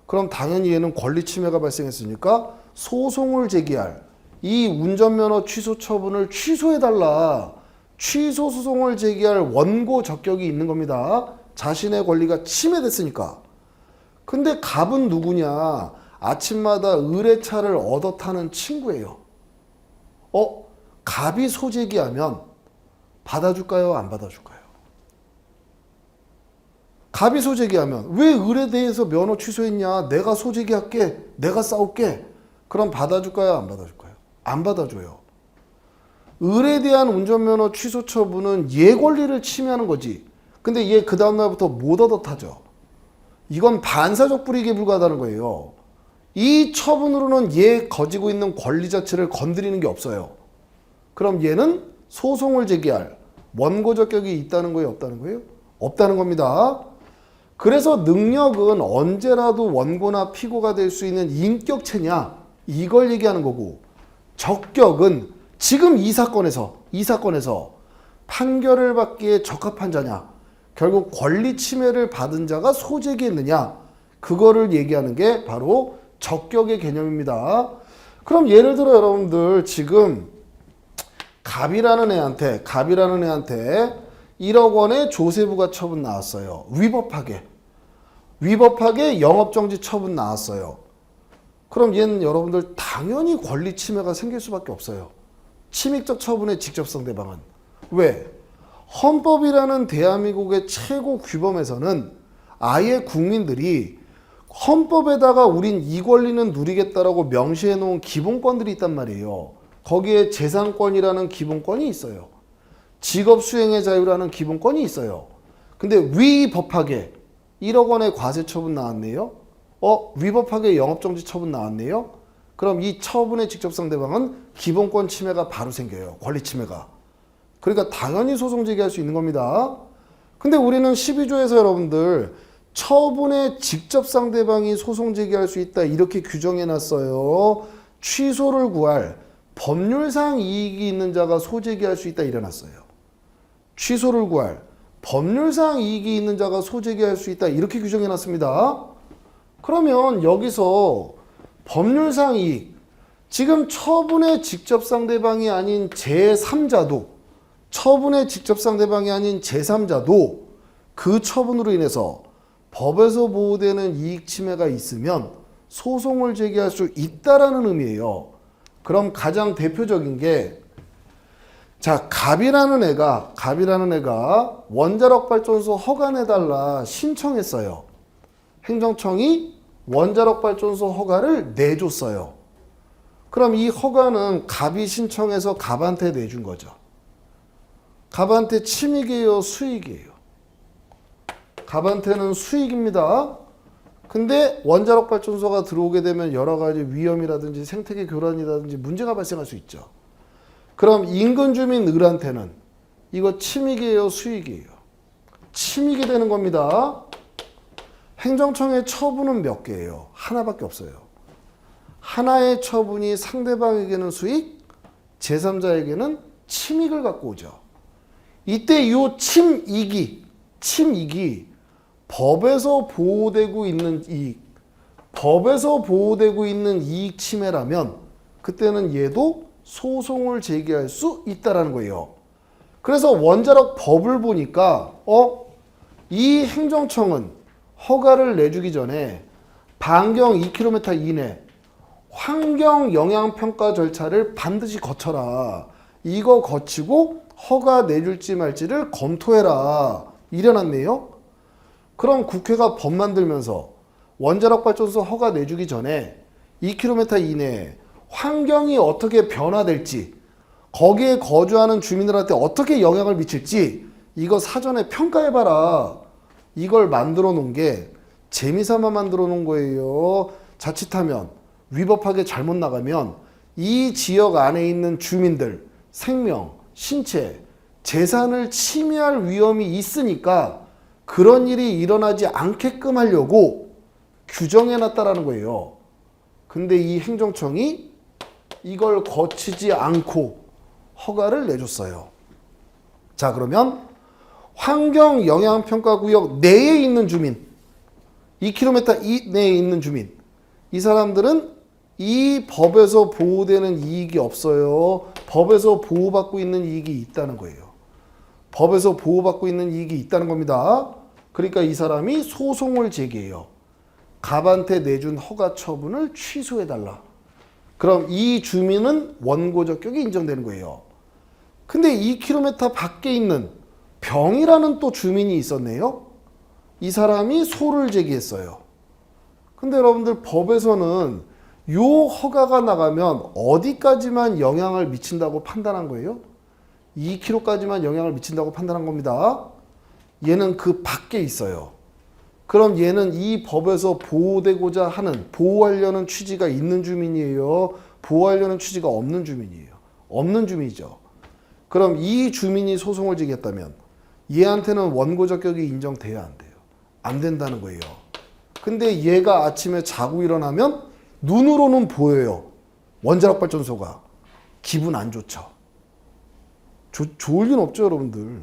그럼 당연히 얘는 권리 침해가 발생했으니까 소송을 제기할 이 운전면허 취소 처분을 취소해달라. 취소 소송을 제기할 원고 적격이 있는 겁니다. 자신의 권리가 침해됐으니까. 근데 갑은 누구냐? 아침마다 을의 차를 얻어 타는 친구예요. 갑이 소제기하면 받아줄까요? 안 받아줄까요? 갑이 소제기하면 왜 을에 대해서 면허 취소했냐? 내가 소제기할게. 내가 싸울게. 그럼 받아줄까요? 안 받아줄까요? 안 받아줘요. 을에 대한 운전면허 취소 처분은 얘 권리를 침해하는 거지. 근데 얘 그 다음날부터 못 얻어 타죠. 이건 반사적 불이익에 불과하다는 거예요. 이 처분으로는 얘 가지고 있는 권리 자체를 건드리는 게 없어요. 그럼 얘는 소송을 제기할 원고 적격이 있다는 거예요? 없다는 거예요? 없다는 겁니다. 그래서 능력은 언제라도 원고나 피고가 될 수 있는 인격체냐? 이걸 얘기하는 거고, 적격은 지금 이 사건에서 판결을 받기에 적합한 자냐? 결국 권리 침해를 받은 자가 소제기했느냐? 그거를 얘기하는 게 바로 적격의 개념입니다. 그럼 예를 들어 여러분들 지금 갑이라는 애한테 1억 원의 조세부가 처분 나왔어요. 위법하게 영업정지 처분 나왔어요. 그럼 얘는 여러분들 당연히 권리 침해가 생길 수밖에 없어요. 침익적 처분의 직접성 대방은. 왜? 헌법이라는 대한민국의 최고 규범에서는 아예 국민들이 헌법에다가 우린 이 권리는 누리겠다라고 명시해 놓은 기본권들이 있단 말이에요. 거기에 재산권이라는 기본권이 있어요. 직업 수행의 자유라는 기본권이 있어요. 근데 위법하게 1억 원의 과세 처분 나왔네요. 위법하게 영업정지 처분 나왔네요. 그럼 이 처분의 직접성 대방은 기본권 침해가 바로 생겨요. 권리 침해가. 그러니까 당연히 소송 제기할 수 있는 겁니다. 근데 우리는 12조에서 여러분들 처분의 직접 상대방이 소송 제기할 수 있다 이렇게 규정해 놨어요. 취소를 구할 법률상 이익이 있는 자가 소제기할 수 있다 이래놨어요. 취소를 구할 법률상 이익이 있는 자가 소제기할 수 있다 이렇게 규정해 놨습니다. 그러면 여기서 법률상 이익, 지금 처분의 직접 상대방이 아닌 제3자도 그 처분으로 인해서 법에서 보호되는 이익 침해가 있으면 소송을 제기할 수 있다라는 의미예요. 그럼 가장 대표적인 게, 자, 갑이라는 애가 원자력 발전소 허가내달라 신청했어요. 행정청이 원자력 발전소 허가를 내줬어요. 그럼 이 허가는 갑이 신청해서 갑한테 내준 거죠. 갑한테 침익이에요, 수익이에요? 갑한테는 수익입니다. 근데 원자력 발전소가 들어오게 되면 여러 가지 위험이라든지 생태계 교란이라든지 문제가 발생할 수 있죠. 그럼 인근 주민 을한테는 이거 침익이에요, 수익이에요? 침익이 되는 겁니다. 행정청의 처분은 몇 개예요? 하나밖에 없어요. 하나의 처분이 상대방에게는 수익, 제3자에게는 침익을 갖고 오죠. 이때 이 침익이 법에서 보호되고 있는 이익, 법에서 보호되고 있는 이익 침해라면 그때는 얘도 소송을 제기할 수 있다라는 거예요. 그래서 원자력 법을 보니까 이 행정청은 허가를 내주기 전에 반경 2km 이내 환경 영향 평가 절차를 반드시 거쳐라. 이거 거치고 허가 내줄지 말지를 검토해라. 이래놨네요. 그럼 국회가 법 만들면서 원자력 발전소 허가 내주기 전에 2km 이내에 환경이 어떻게 변화될지, 거기에 거주하는 주민들한테 어떻게 영향을 미칠지 이거 사전에 평가해봐라. 이걸 만들어 놓은 게 재미삼아 만들어 놓은 거예요. 자칫하면 위법하게 잘못 나가면 이 지역 안에 있는 주민들 생명, 신체, 재산을 침해할 위험이 있으니까 그런 일이 일어나지 않게끔 하려고 규정해놨다라는 거예요. 근데 이 행정청이 이걸 거치지 않고 허가를 내줬어요. 자, 그러면 환경영향평가구역 내에 있는 주민, 2km 이내에 있는 주민, 이 사람들은 이 법에서 보호되는 이익이 없어요. 법에서 보호받고 있는 이익이 있다는 거예요. 법에서 보호받고 있는 이익이 있다는 겁니다. 그러니까 이 사람이 소송을 제기해요. 갑한테 내준 허가 처분을 취소해달라. 그럼 이 주민은 원고 적격이 인정되는 거예요. 근데 2km 밖에 있는 병이라는 또 주민이 있었네요. 이 사람이 소를 제기했어요. 근데 여러분들 법에서는 요 허가가 나가면 어디까지만 영향을 미친다고 판단한 거예요? 2km까지만 영향을 미친다고 판단한 겁니다. 얘는 그 밖에 있어요. 그럼 얘는 이 법에서 보호되고자 하는, 보호하려는 취지가 있는 주민이에요? 보호하려는 취지가 없는 주민이에요? 없는 주민이죠. 그럼 이 주민이 소송을 제기했다면 얘한테는 원고 적격이 인정돼야 안 돼요? 안 된다는 거예요. 근데 얘가 아침에 자고 일어나면 눈으로는 보여요. 원자력 발전소가. 기분 안 좋죠. 좋을 리는 없죠, 여러분들.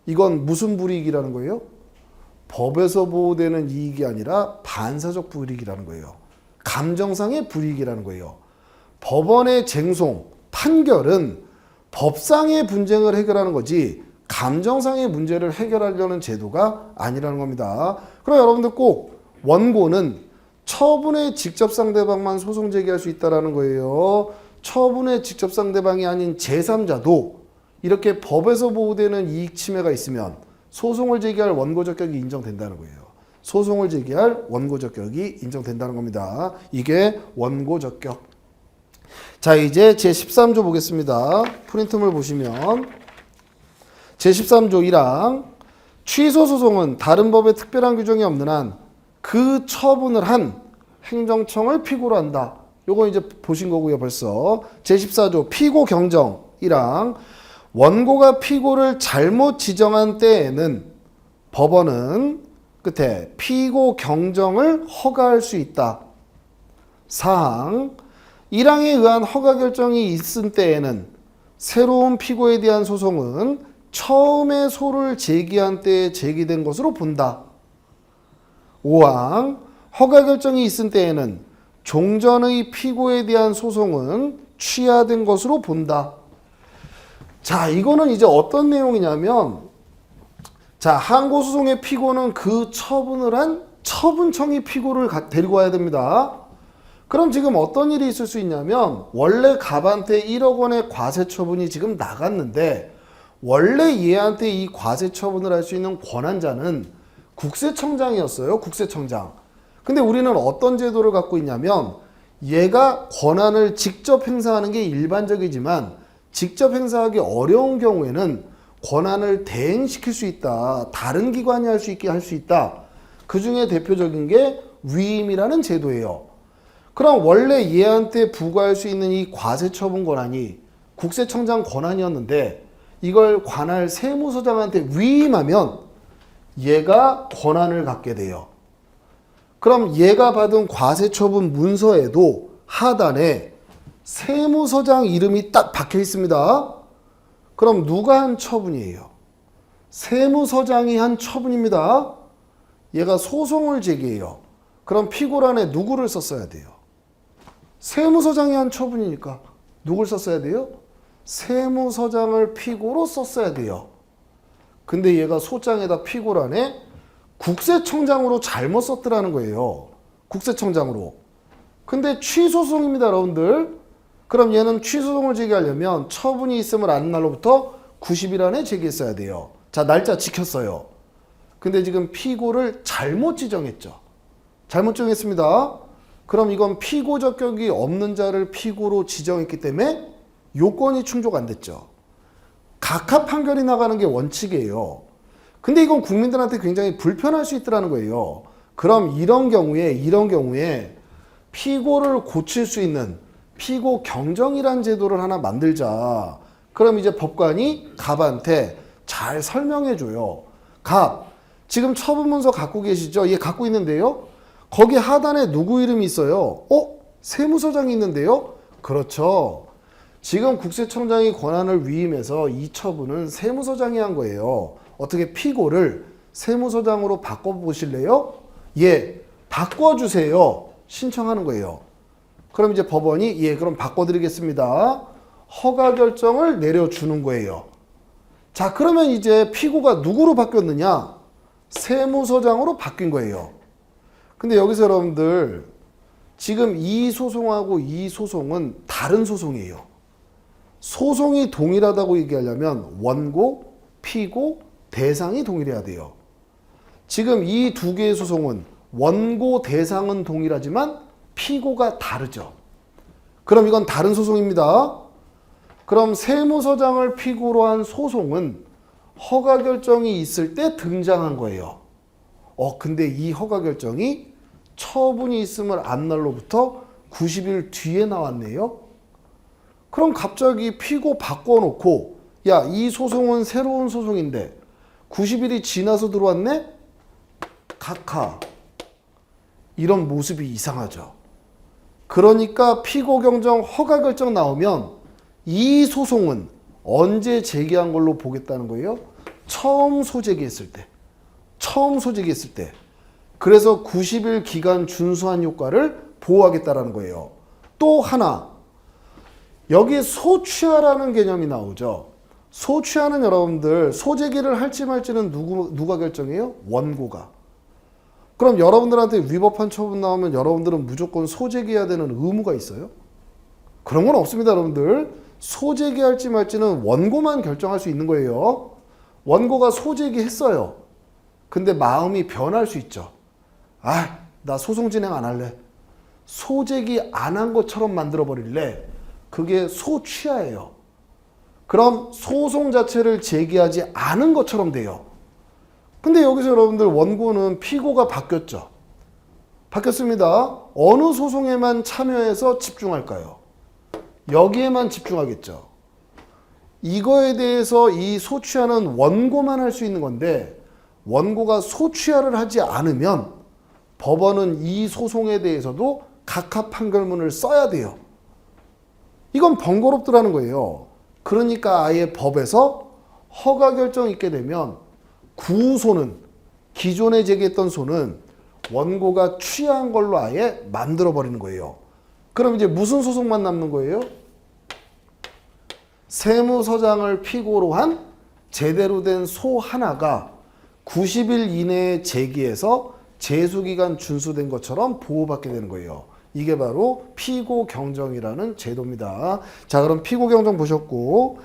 이건 무슨 불이익이라는 거예요? 법에서 보호되는 이익이 아니라 반사적 불이익이라는 거예요. 감정상의 불이익이라는 거예요. 법원의 쟁송, 판결은 법상의 분쟁을 해결하는 거지 감정상의 문제를 해결하려는 제도가 아니라는 겁니다. 그럼 여러분들 꼭 원고는 처분의 직접 상대방만 소송 제기할 수 있다는 거예요. 처분의 직접 상대방이 아닌 제3자도 이렇게 법에서 보호되는 이익 침해가 있으면 소송을 제기할 원고 적격이 인정된다는 거예요. 소송을 제기할 원고 적격이 인정된다는 겁니다. 이게 원고 적격. 자, 이제 제13조 보겠습니다. 프린트물 보시면 제13조 1항 취소 소송은 다른 법에 특별한 규정이 없는 한 그 처분을 한 행정청을 피고로 한다. 요거 이제 보신 거고요, 벌써. 제14조 피고 경정 1항 원고가 피고를 잘못 지정한 때에는 법원은 끝에 피고 경정을 허가할 수 있다. 4항 1항에 의한 허가 결정이 있은 때에는 새로운 피고에 대한 소송은 처음에 소를 제기한 때에 제기된 것으로 본다. 5항 허가 결정이 있은 때에는 종전의 피고에 대한 소송은 취하된 것으로 본다. 자, 이거는 이제 어떤 내용이냐면, 자, 항고소송의 피고는 그 처분을 한 처분청이 피고를 데리고 와야 됩니다. 그럼 지금 어떤 일이 있을 수 있냐면, 원래 갑한테 1억 원의 과세 처분이 지금 나갔는데, 원래 얘한테 이 과세 처분을 할 수 있는 권한자는 국세청장이었어요. 국세청장. 근데 우리는 어떤 제도를 갖고 있냐면, 얘가 권한을 직접 행사하는 게 일반적이지만, 직접 행사하기 어려운 경우에는 권한을 대행시킬 수 있다. 다른 기관이 할 수 있게 할 수 있다. 그 중에 대표적인 게 위임이라는 제도예요. 그럼 원래 얘한테 부과할 수 있는 이 과세 처분 권한이 국세청장 권한이었는데 이걸 관할 세무서장한테 위임하면 얘가 권한을 갖게 돼요. 그럼 얘가 받은 과세 처분 문서에도 하단에 세무서장 이름이 딱 박혀 있습니다. 그럼 누가 한 처분이에요? 세무서장이 한 처분입니다. 얘가 소송을 제기해요. 그럼 피고란에 누구를 썼어야 돼요? 세무서장이 한 처분이니까 누굴 썼어야 돼요? 세무서장을 피고로 썼어야 돼요. 근데 얘가 소장에다 피고란에 국세청장으로 잘못 썼더라는 거예요. 국세청장으로. 근데 취소송입니다, 여러분들. 그럼 얘는 취소송을 제기하려면 처분이 있음을 아는 날로부터 90일 안에 제기했어야 돼요. 자, 날짜 지켰어요. 근데 지금 피고를 잘못 지정했죠. 잘못 지정했습니다. 그럼 이건 피고 적격이 없는 자를 피고로 지정했기 때문에 요건이 충족 안 됐죠. 각하 판결이 나가는 게 원칙이에요. 근데 이건 국민들한테 굉장히 불편할 수 있더라는 거예요. 그럼 이런 경우에 피고를 고칠 수 있는 피고 경정이란 제도를 하나 만들자. 그럼 이제 법관이 갑한테 잘 설명해 줘요. 갑, 지금 처분문서 갖고 계시죠? 얘 갖고 있는데요. 거기 하단에 누구 이름이 있어요? 세무서장이 있는데요. 그렇죠. 지금 국세청장이 권한을 위임해서 이 처분은 세무서장이 한 거예요. 어떻게 피고를 세무서장으로 바꿔보실래요? 예, 바꿔주세요. 신청하는 거예요. 그럼 이제 법원이 예, 그럼 바꿔드리겠습니다. 허가 결정을 내려주는 거예요. 자, 그러면 이제 피고가 누구로 바뀌었느냐? 세무서장으로 바뀐 거예요. 근데 여기서 여러분들 지금 이 소송하고 이 소송은 다른 소송이에요. 소송이 동일하다고 얘기하려면 원고, 피고, 대상이 동일해야 돼요. 지금 이 두 개의 소송은 원고, 대상은 동일하지만 피고가 다르죠. 그럼 이건 다른 소송입니다. 그럼 세무서장을 피고로 한 소송은 허가 결정이 있을 때 등장한 거예요. 근데 이 허가 결정이 처분이 있음을 안 날로부터 90일 뒤에 나왔네요. 그럼 갑자기 피고 바꿔놓고 야, 이 소송은 새로운 소송인데 90일이 지나서 들어왔네? 각하. 이런 모습이 이상하죠. 그러니까 피고 경정 허가 결정 나오면 이 소송은 언제 제기한 걸로 보겠다는 거예요? 처음 소제기했을 때. 처음 소제기했을 때. 그래서 90일 기간 준수한 효과를 보호하겠다라는 거예요. 또 하나, 여기 소취하라는 개념이 나오죠. 소취하는 여러분들 소제기를 할지 말지는 누가 결정해요? 원고가. 그럼 여러분들한테 위법한 처분 나오면 여러분들은 무조건 소제기해야 되는 의무가 있어요? 그런 건 없습니다, 여러분들. 소제기할지 말지는 원고만 결정할 수 있는 거예요. 원고가 소제기했어요. 근데 마음이 변할 수 있죠. 나 소송 진행 안 할래. 소제기 안 한 것처럼 만들어 버릴래. 그게 소취하예요. 그럼 소송 자체를 제기하지 않은 것처럼 돼요. 근데 여기서 여러분들 원고는 피고가 바뀌었죠. 바뀌었습니다. 어느 소송에만 참여해서 집중할까요? 여기에만 집중하겠죠. 이거에 대해서 이 소취하는 원고만 할 수 있는 건데 원고가 소취하를 하지 않으면 법원은 이 소송에 대해서도 각하 판결문을 써야 돼요. 이건 번거롭더라는 거예요. 그러니까 아예 법에서 허가 결정이 있게 되면 구소는 기존에 제기했던 소는 원고가 취한 걸로 아예 만들어 버리는 거예요. 그럼 이제 무슨 소송만 남는 거예요? 세무서장을 피고로 한 제대로 된 소 하나가 90일 이내에 제기해서 제수기간 준수된 것처럼 보호받게 되는 거예요. 이게 바로 피고 경정이라는 제도입니다. 자, 그럼 피고 경정 보셨고,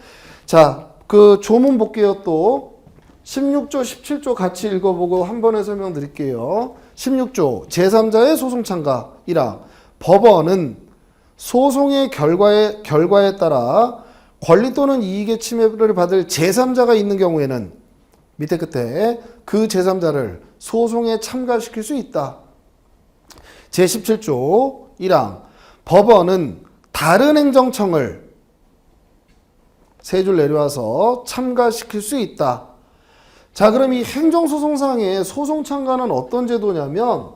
자, 그 조문 볼게요. 또 16조, 17조 같이 읽어보고 한 번에 설명드릴게요. 16조 제3자의 소송 참가 1항 법원은 소송의 결과에 따라 권리 또는 이익의 침해를 받을 제3자가 있는 경우에는 밑에 끝에 그 제3자를 소송에 참가시킬 수 있다. 제17조 1항 법원은 다른 행정청을 세 줄 내려와서 참가시킬 수 있다. 자, 그럼 이 행정소송상의 소송 참가는 어떤 제도냐면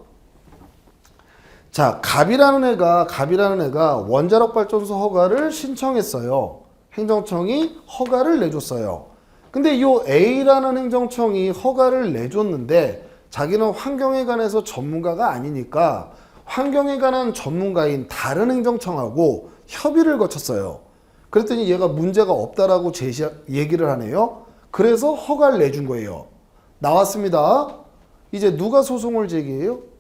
자, 갑이라는 애가 원자력 발전소 허가를 신청했어요. 행정청이 허가를 내줬어요. 근데 요 A라는 행정청이 허가를 내줬는데 자기는 환경에 관해서 전문가가 아니니까 환경에 관한 전문가인 다른 행정청하고 협의를 거쳤어요. 그랬더니 얘가 문제가 없다라고 얘기를 하네요. 그래서 허가를 내준 거예요. 나왔습니다. 이제 누가 소송을 제기해요?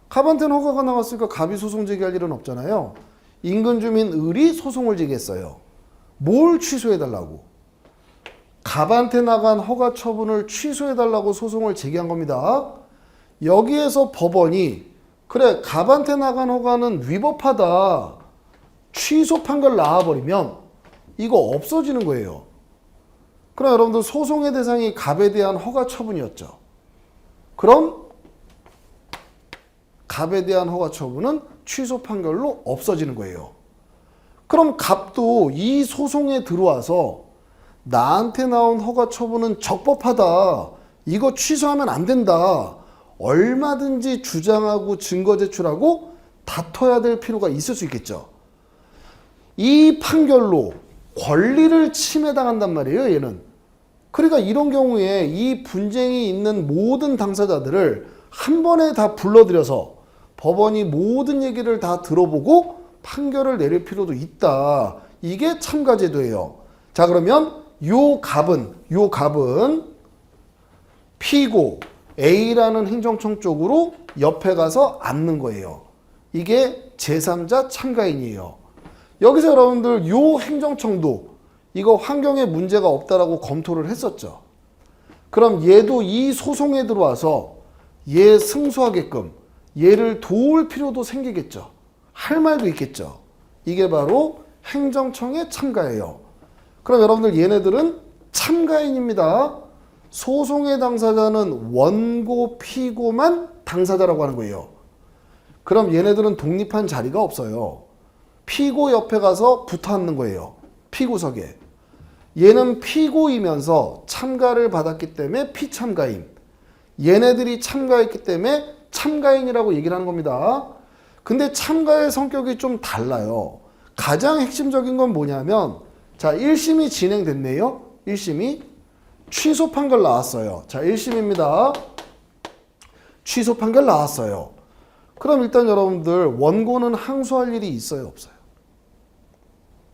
갑한테는 허가가 나왔으니까 갑이 소송 제기할 일은 없잖아요. 인근 주민 을이 소송을 제기했어요. 뭘 취소해달라고? 갑한테 나간 허가 처분을 취소해달라고 소송을 제기한 겁니다. 여기에서 법원이 그래, 갑한테 나간 허가는 위법하다, 취소 판결 나와버리면 이거 없어지는 거예요. 그럼 여러분들 소송의 대상이 갑에 대한 허가 처분이었죠. 그럼 갑에 대한 허가 처분은 취소 판결로 없어지는 거예요. 그럼 갑도 이 소송에 들어와서 나한테 나온 허가 처분은 적법하다, 이거 취소하면 안 된다, 얼마든지 주장하고 증거 제출하고 다퉈야 될 필요가 있을 수 있겠죠. 이 판결로 권리를 침해당한단 말이에요, 얘는. 그러니까 이런 경우에 이 분쟁이 있는 모든 당사자들을 한 번에 다 불러들여서 법원이 모든 얘기를 다 들어보고 판결을 내릴 필요도 있다. 이게 참가제도예요. 자, 그러면 요 갑은 피고 A라는 행정청 쪽으로 옆에 가서 앉는 거예요. 이게 제3자 참가인이에요. 여기서 여러분들 요 행정청도 이거 환경에 문제가 없다라고 검토를 했었죠. 그럼 얘도 이 소송에 들어와서 얘 승소하게끔 얘를 도울 필요도 생기겠죠. 할 말도 있겠죠. 이게 바로 행정청의 참가예요. 그럼 여러분들 얘네들은 참가인입니다. 소송의 당사자는 원고, 피고만 당사자라고 하는 거예요. 그럼 얘네들은 독립한 자리가 없어요. 피고 옆에 가서 붙어 앉는 거예요. 피고석에. 얘는 피고이면서 참가를 받았기 때문에 피참가인. 얘네들이 참가했기 때문에 참가인이라고 얘기를 하는 겁니다. 근데 참가의 성격이 좀 달라요. 가장 핵심적인 건 뭐냐면, 자, 1심이 진행됐네요. 1심이 취소 판결 나왔어요. 자, 1심입니다. 취소 판결 나왔어요. 그럼 일단 여러분들 원고는 항소할 일이 있어요, 없어요?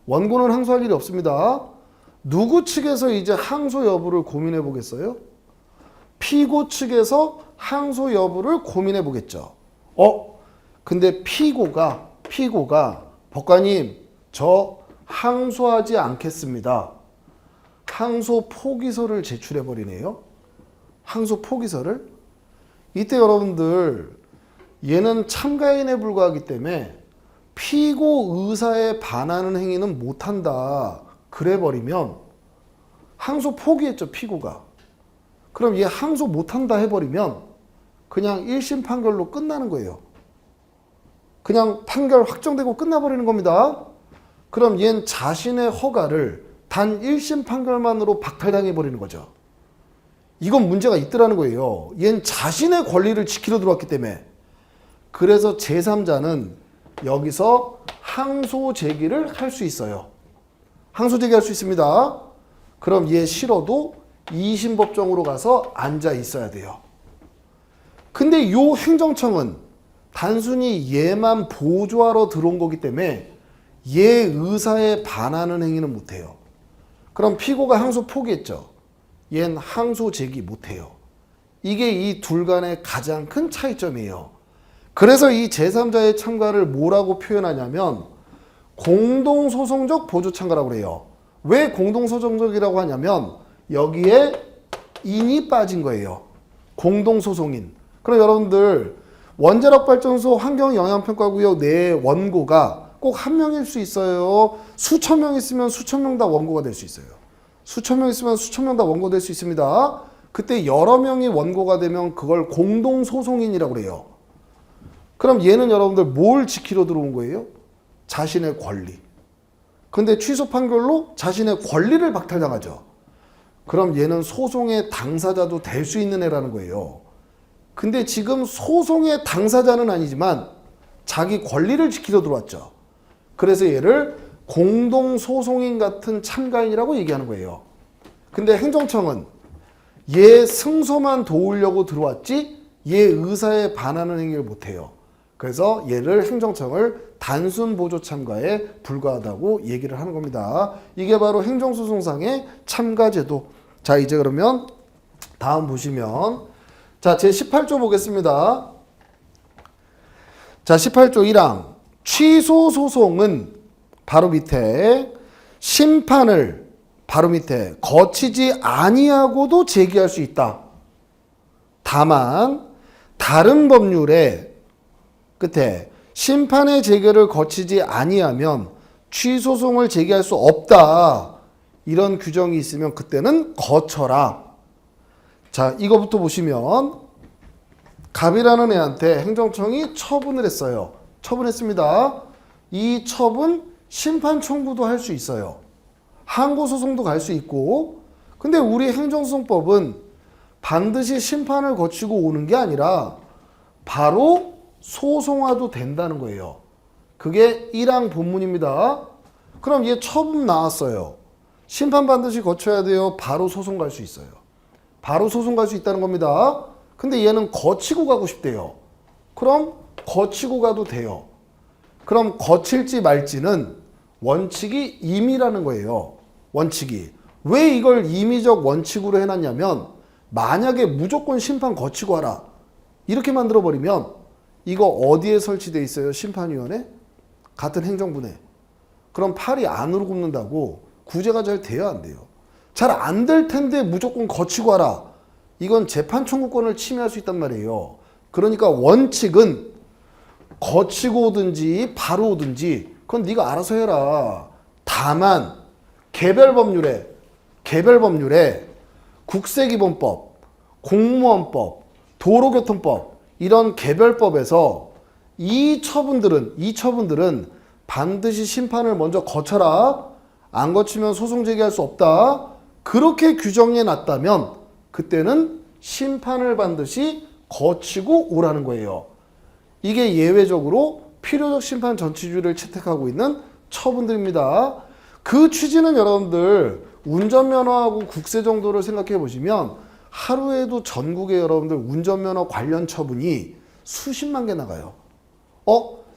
원고는 항소할 일이 없습니다. 누구 측에서 이제 항소 여부를 고민해 보겠어요? 피고 측에서 항소 여부를 고민해 보겠죠. 근데 피고가 법관님, 저 항소하지 않겠습니다, 항소 포기서를 제출해 버리네요. 항소 포기서를. 이때 여러분들 얘는 참가인에 불과하기 때문에 피고 의사에 반하는 행위는 못한다 그래 버리면 항소 포기했죠, 피고가. 그럼 얘 항소 못한다 해버리면 그냥 1심 판결로 끝나는 거예요. 그냥 판결 확정되고 끝나버리는 겁니다. 그럼 얘는 자신의 허가를 단 1심 판결만으로 박탈당해버리는 거죠. 이건 문제가 있더라는 거예요. 얘는 자신의 권리를 지키러 들어왔기 때문에. 그래서 제3자는 여기서 항소 제기를 할 수 있어요. 항소 제기할 수 있습니다. 그럼 얘 싫어도 2심 법정으로 가서 앉아 있어야 돼요. 근데 요 행정청은 단순히 얘만 보조하러 들어온 거기 때문에 얘 의사에 반하는 행위는 못해요. 그럼 피고가 항소 포기했죠. 얘는 항소 제기 못해요. 이게 이 둘 간의 가장 큰 차이점이에요. 그래서 이 제3자의 참가를 뭐라고 표현하냐면 공동소송적 보조참가라고 그래요. 왜 공동소송적이라고 하냐면 여기에 인이 빠진 거예요. 공동소송인. 그럼 여러분들 원자력 발전소 환경영향평가구역 내 원고가 꼭 한 명일 수 있어요? 수천 명 있으면 수천 명 다 원고가 될 수 있어요. 수천 명 있으면 수천 명 다 원고 될 수 있습니다. 그때 여러 명이 원고가 되면 그걸 공동소송인이라고 그래요. 그럼 얘는 여러분들 뭘 지키러 들어온 거예요? 자신의 권리. 근데 취소 판결로 자신의 권리를 박탈당하죠. 그럼 얘는 소송의 당사자도 될 수 있는 애라는 거예요. 근데 지금 소송의 당사자는 아니지만 자기 권리를 지키러 들어왔죠. 그래서 얘를 공동소송인 같은 참가인이라고 얘기하는 거예요. 근데 행정청은 얘 승소만 도우려고 들어왔지 얘 의사에 반하는 행위를 못해요. 그래서 얘를 행정청을 단순 보조 참가에 불과하다고 얘기를 하는 겁니다. 이게 바로 행정소송상의 참가제도. 자, 이제 그러면 다음 보시면 자, 제 18조 보겠습니다. 자, 18조 1항 취소 소송은 바로 밑에 심판을 바로 밑에 거치지 아니하고도 제기할 수 있다. 다만 다른 법률에 끝에 심판의 제기를 거치지 아니하면 취소송을 제기할 수 없다. 이런 규정이 있으면 그때는 거쳐라. 자, 이거부터 보시면 갑이라는 애한테 행정청이 처분을 했어요. 처분했습니다. 이 처분 심판 청구도 할 수 있어요. 항고소송도 갈 수 있고, 근데 우리 행정소송법은 반드시 심판을 거치고 오는 게 아니라 바로 소송화도 된다는 거예요. 그게 1항 본문입니다. 그럼 얘 처분 나왔어요. 심판 반드시 거쳐야 돼요. 바로 소송 갈 수 있어요. 바로 소송 갈 수 있다는 겁니다. 근데 얘는 거치고 가고 싶대요. 그럼 거치고 가도 돼요. 그럼 거칠지 말지는 원칙이 임의라는 거예요. 원칙이. 왜 이걸 임의적 원칙으로 해놨냐면 만약에 무조건 심판 거치고 하라. 이렇게 만들어버리면 이거 어디에 설치되어 있어요? 심판위원회? 같은 행정부네. 그럼 팔이 안으로 굽는다고 구제가 잘 돼야 안 돼요. 잘 안 될 텐데 무조건 거치고 하라. 이건 재판 청구권을 침해할 수 있단 말이에요. 그러니까 원칙은 거치고 오든지 바로 오든지 그건 네가 알아서 해라. 다만 개별 법률에 국세기본법, 공무원법, 도로교통법 이런 개별법에서 이 처분들은 반드시 심판을 먼저 거쳐라. 안 거치면 소송 제기할 수 없다. 그렇게 규정해 놨다면 그때는 심판을 반드시 거치고 오라는 거예요. 이게 예외적으로 필요적 심판 전치주의를 채택하고 있는 처분들입니다. 그 취지는 여러분들 운전면허하고 국세 정도를 생각해 보시면 하루에도 전국에 여러분들 운전면허 관련 처분이 수십만 개 나가요.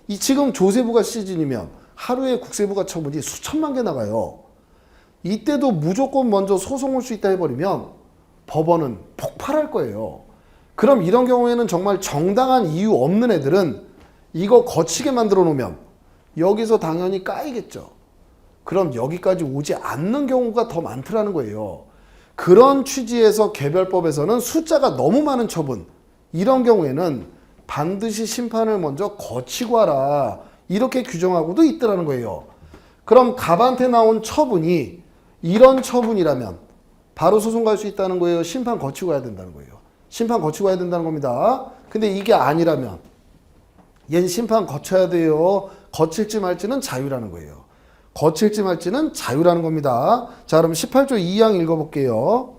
이 지금 조세부가 시즌이면 하루에 국세부가 처분이 수천만 개 나가요. 이때도 무조건 먼저 소송 올 수 있다 해버리면 법원은 폭발할 거예요. 그럼 이런 경우에는 정말 정당한 이유 없는 애들은 이거 거치게 만들어 놓으면 여기서 당연히 까이겠죠. 그럼 여기까지 오지 않는 경우가 더 많더라는 거예요. 그런 취지에서 개별법에서는 숫자가 너무 많은 처분, 이런 경우에는 반드시 심판을 먼저 거치고 하라. 이렇게 규정하고도 있더라는 거예요. 그럼 갑한테 나온 처분이 이런 처분이라면 바로 소송 갈 수 있다는 거예요. 심판 거치고 가야 된다는 거예요. 심판 거치고 가야 된다는 겁니다. 근데 이게 아니라면 얘는 심판 거쳐야 돼요. 거칠지 말지는 자유라는 거예요. 거칠지 말지는 자유라는 겁니다. 자, 그럼 18조 2항 읽어볼게요.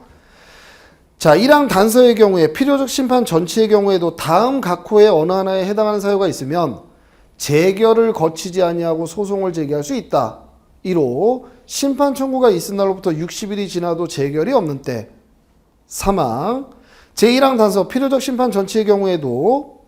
자, 1항 단서의 경우에 필요적 심판 전치의 경우에도 다음 각호의 어느 하나에 해당하는 사유가 있으면 재결을 거치지 아니하고 소송을 제기할 수 있다. 1호 심판 청구가 있은 날로부터 60일이 지나도 재결이 없는 때. 3항 제1항 단서 필요적 심판 전치의 경우에도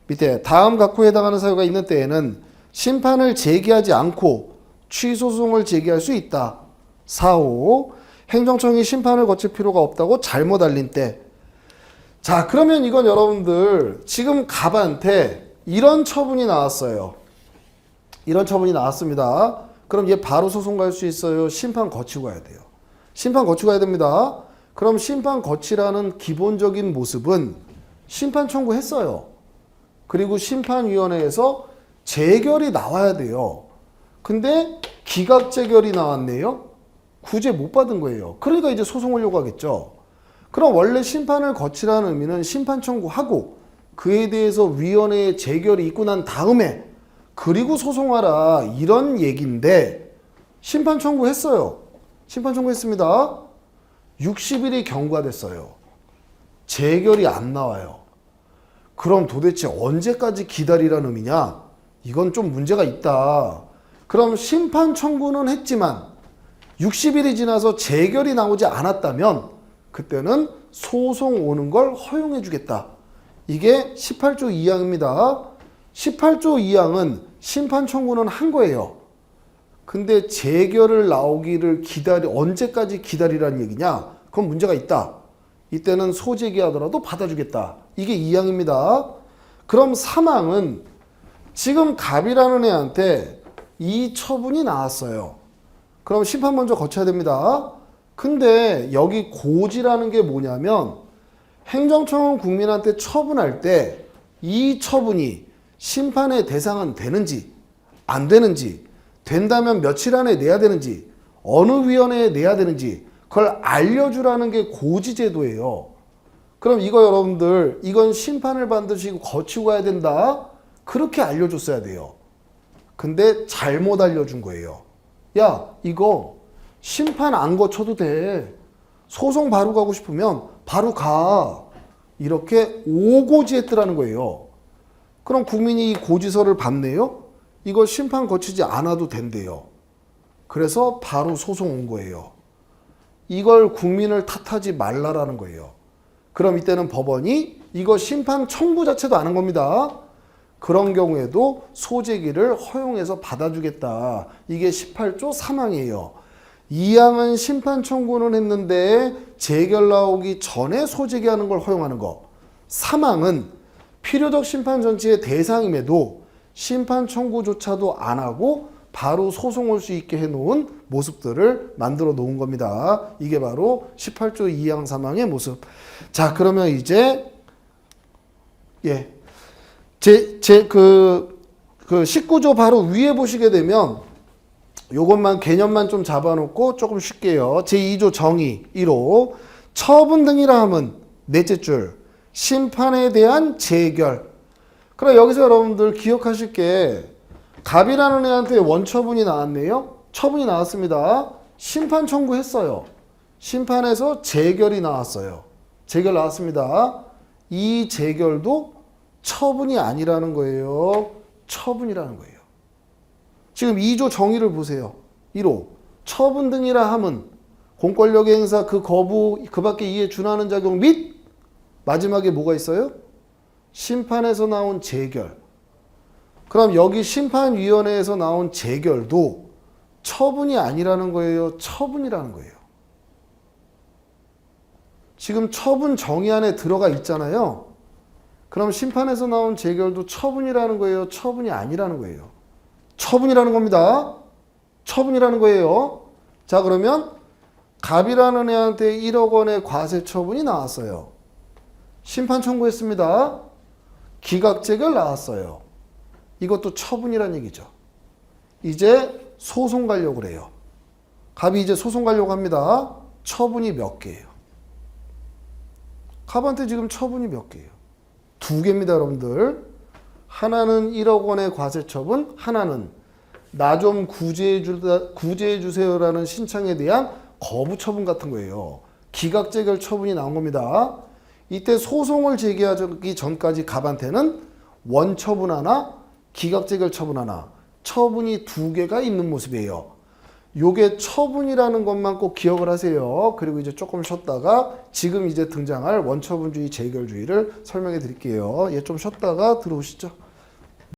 밑에 다음 각호에 해당하는 사유가 있는 때에는 심판을 제기하지 않고 취소송을 제기할 수 있다. 4호 행정청이 심판을 거칠 필요가 없다고 잘못 알린 때. 자, 그러면 이건 여러분들 지금 갑한테 이런 처분이 나왔어요. 이런 처분이 나왔습니다. 그럼 얘 바로 소송 갈 수 있어요? 심판 거치고 가야 돼요. 심판 거치고 가야 됩니다. 그럼 심판 거치라는 기본적인 모습은 심판 청구했어요. 그리고 심판위원회에서 재결이 나와야 돼요. 근데 기각 재결이 나왔네요. 구제 못 받은 거예요. 그러니까 이제 소송을 요구하겠죠. 그럼 원래 심판을 거치라는 의미는 심판 청구하고 그에 대해서 위원회의 재결이 있고 난 다음에 그리고 소송하라 이런 얘기인데 심판 청구했어요. 심판 청구했습니다. 60일이 경과됐어요. 재결이 안 나와요. 그럼 도대체 언제까지 기다리라는 의미냐? 이건 좀 문제가 있다. 그럼 심판 청구는 했지만 60일이 지나서 재결이 나오지 않았다면 그때는 소송 오는 걸 허용해 주겠다. 이게 18조 2항입니다. 18조 2항은 심판 청구는 한 거예요. 근데 재결을 나오기를 언제까지 기다리라는 얘기냐? 그건 문제가 있다. 이때는 소재기하더라도 받아주겠다. 이게 2항입니다. 그럼 3항은 지금 갑이라는 애한테 이 처분이 나왔어요. 그럼 심판 먼저 거쳐야 됩니다. 근데 여기 고지라는 게 뭐냐면 행정청은 국민한테 처분할 때 이 처분이 심판의 대상은 되는지 안 되는지, 된다면 며칠 안에 내야 되는지, 어느 위원회에 내야 되는지 그걸 알려주라는 게 고지제도예요. 그럼 이거 여러분들 이건 심판을 반드시 거치고 가야 된다. 그렇게 알려줬어야 돼요. 근데 잘못 알려준 거예요. 야, 이거 심판 안 거쳐도 돼. 소송 바로 가고 싶으면 바로 가. 이렇게 오고지했더라는 거예요. 그럼 국민이 이 고지서를 받네요? 이걸 심판 거치지 않아도 된대요. 그래서 바로 소송 온 거예요. 이걸 국민을 탓하지 말라라는 거예요. 그럼 이때는 법원이 이거 심판 청구 자체도 안 한 겁니다. 그런 경우에도 소재기를 허용해서 받아주겠다. 이게 18조 3항이에요. 2항은 심판 청구는 했는데 재결 나오기 전에 소재기하는 걸 허용하는 거. 3항은 필요적 심판 전체의 대상임에도 심판 청구조차도 안 하고 바로 소송 올 수 있게 해놓은 모습들을 만들어 놓은 겁니다. 이게 바로 18조 2항 3항의 모습. 자, 그러면 이제 그 19조 바로 위에 보시게 되면 요것만 개념만 좀 잡아놓고 조금 쉽게요. 제2조 정의 1호 처분 등이라 함은 넷째 줄 심판에 대한 재결. 그럼 여기서 여러분들 기억하실 게 갑이라는 애한테 원처분이 나왔네요. 처분이 나왔습니다. 심판 청구했어요. 심판에서 재결이 나왔어요. 재결 나왔습니다. 이 재결도 처분이 아니라는 거예요. 처분이라는 거예요. 지금 2조 정의를 보세요. 1호 처분 등이라 함은 공권력의 행사 그 거부 그 밖에 이에 준하는 작용 및 마지막에 뭐가 있어요? 심판에서 나온 재결. 그럼 여기 심판위원회에서 나온 재결도 처분이 아니라는 거예요? 처분이라는 거예요. 지금 처분 정의 안에 들어가 있잖아요. 그럼 심판에서 나온 재결도 처분이라는 거예요? 처분이 아니라는 거예요? 처분이라는 겁니다. 처분이라는 거예요. 자, 그러면 갑이라는 애한테 1억 원의 과세 처분이 나왔어요. 심판 청구했습니다. 기각재결 나왔어요. 이것도 처분이란 얘기죠. 이제 소송 가려고 그래요. 갑이 이제 소송 가려고 합니다. 처분이 몇 개예요? 갑한테 지금 처분이 몇 개예요? 2개입니다, 여러분들. 하나는 1억 원의 과세 처분, 하나는 나 좀 구제해 주세요라는 신청에 대한 거부 처분 같은 거예요. 기각재결 처분이 나온 겁니다. 이때 소송을 제기하기 전까지 갑한테는 원처분 하나, 기각재결 처분 하나, 처분이 2개가 있는 모습이에요. 요게 처분이라는 것만 꼭 기억을 하세요. 그리고 이제 조금 쉬었다가 지금 이제 등장할 원처분주의, 재결주의를 설명해 드릴게요. 좀 쉬었다가 들어오시죠.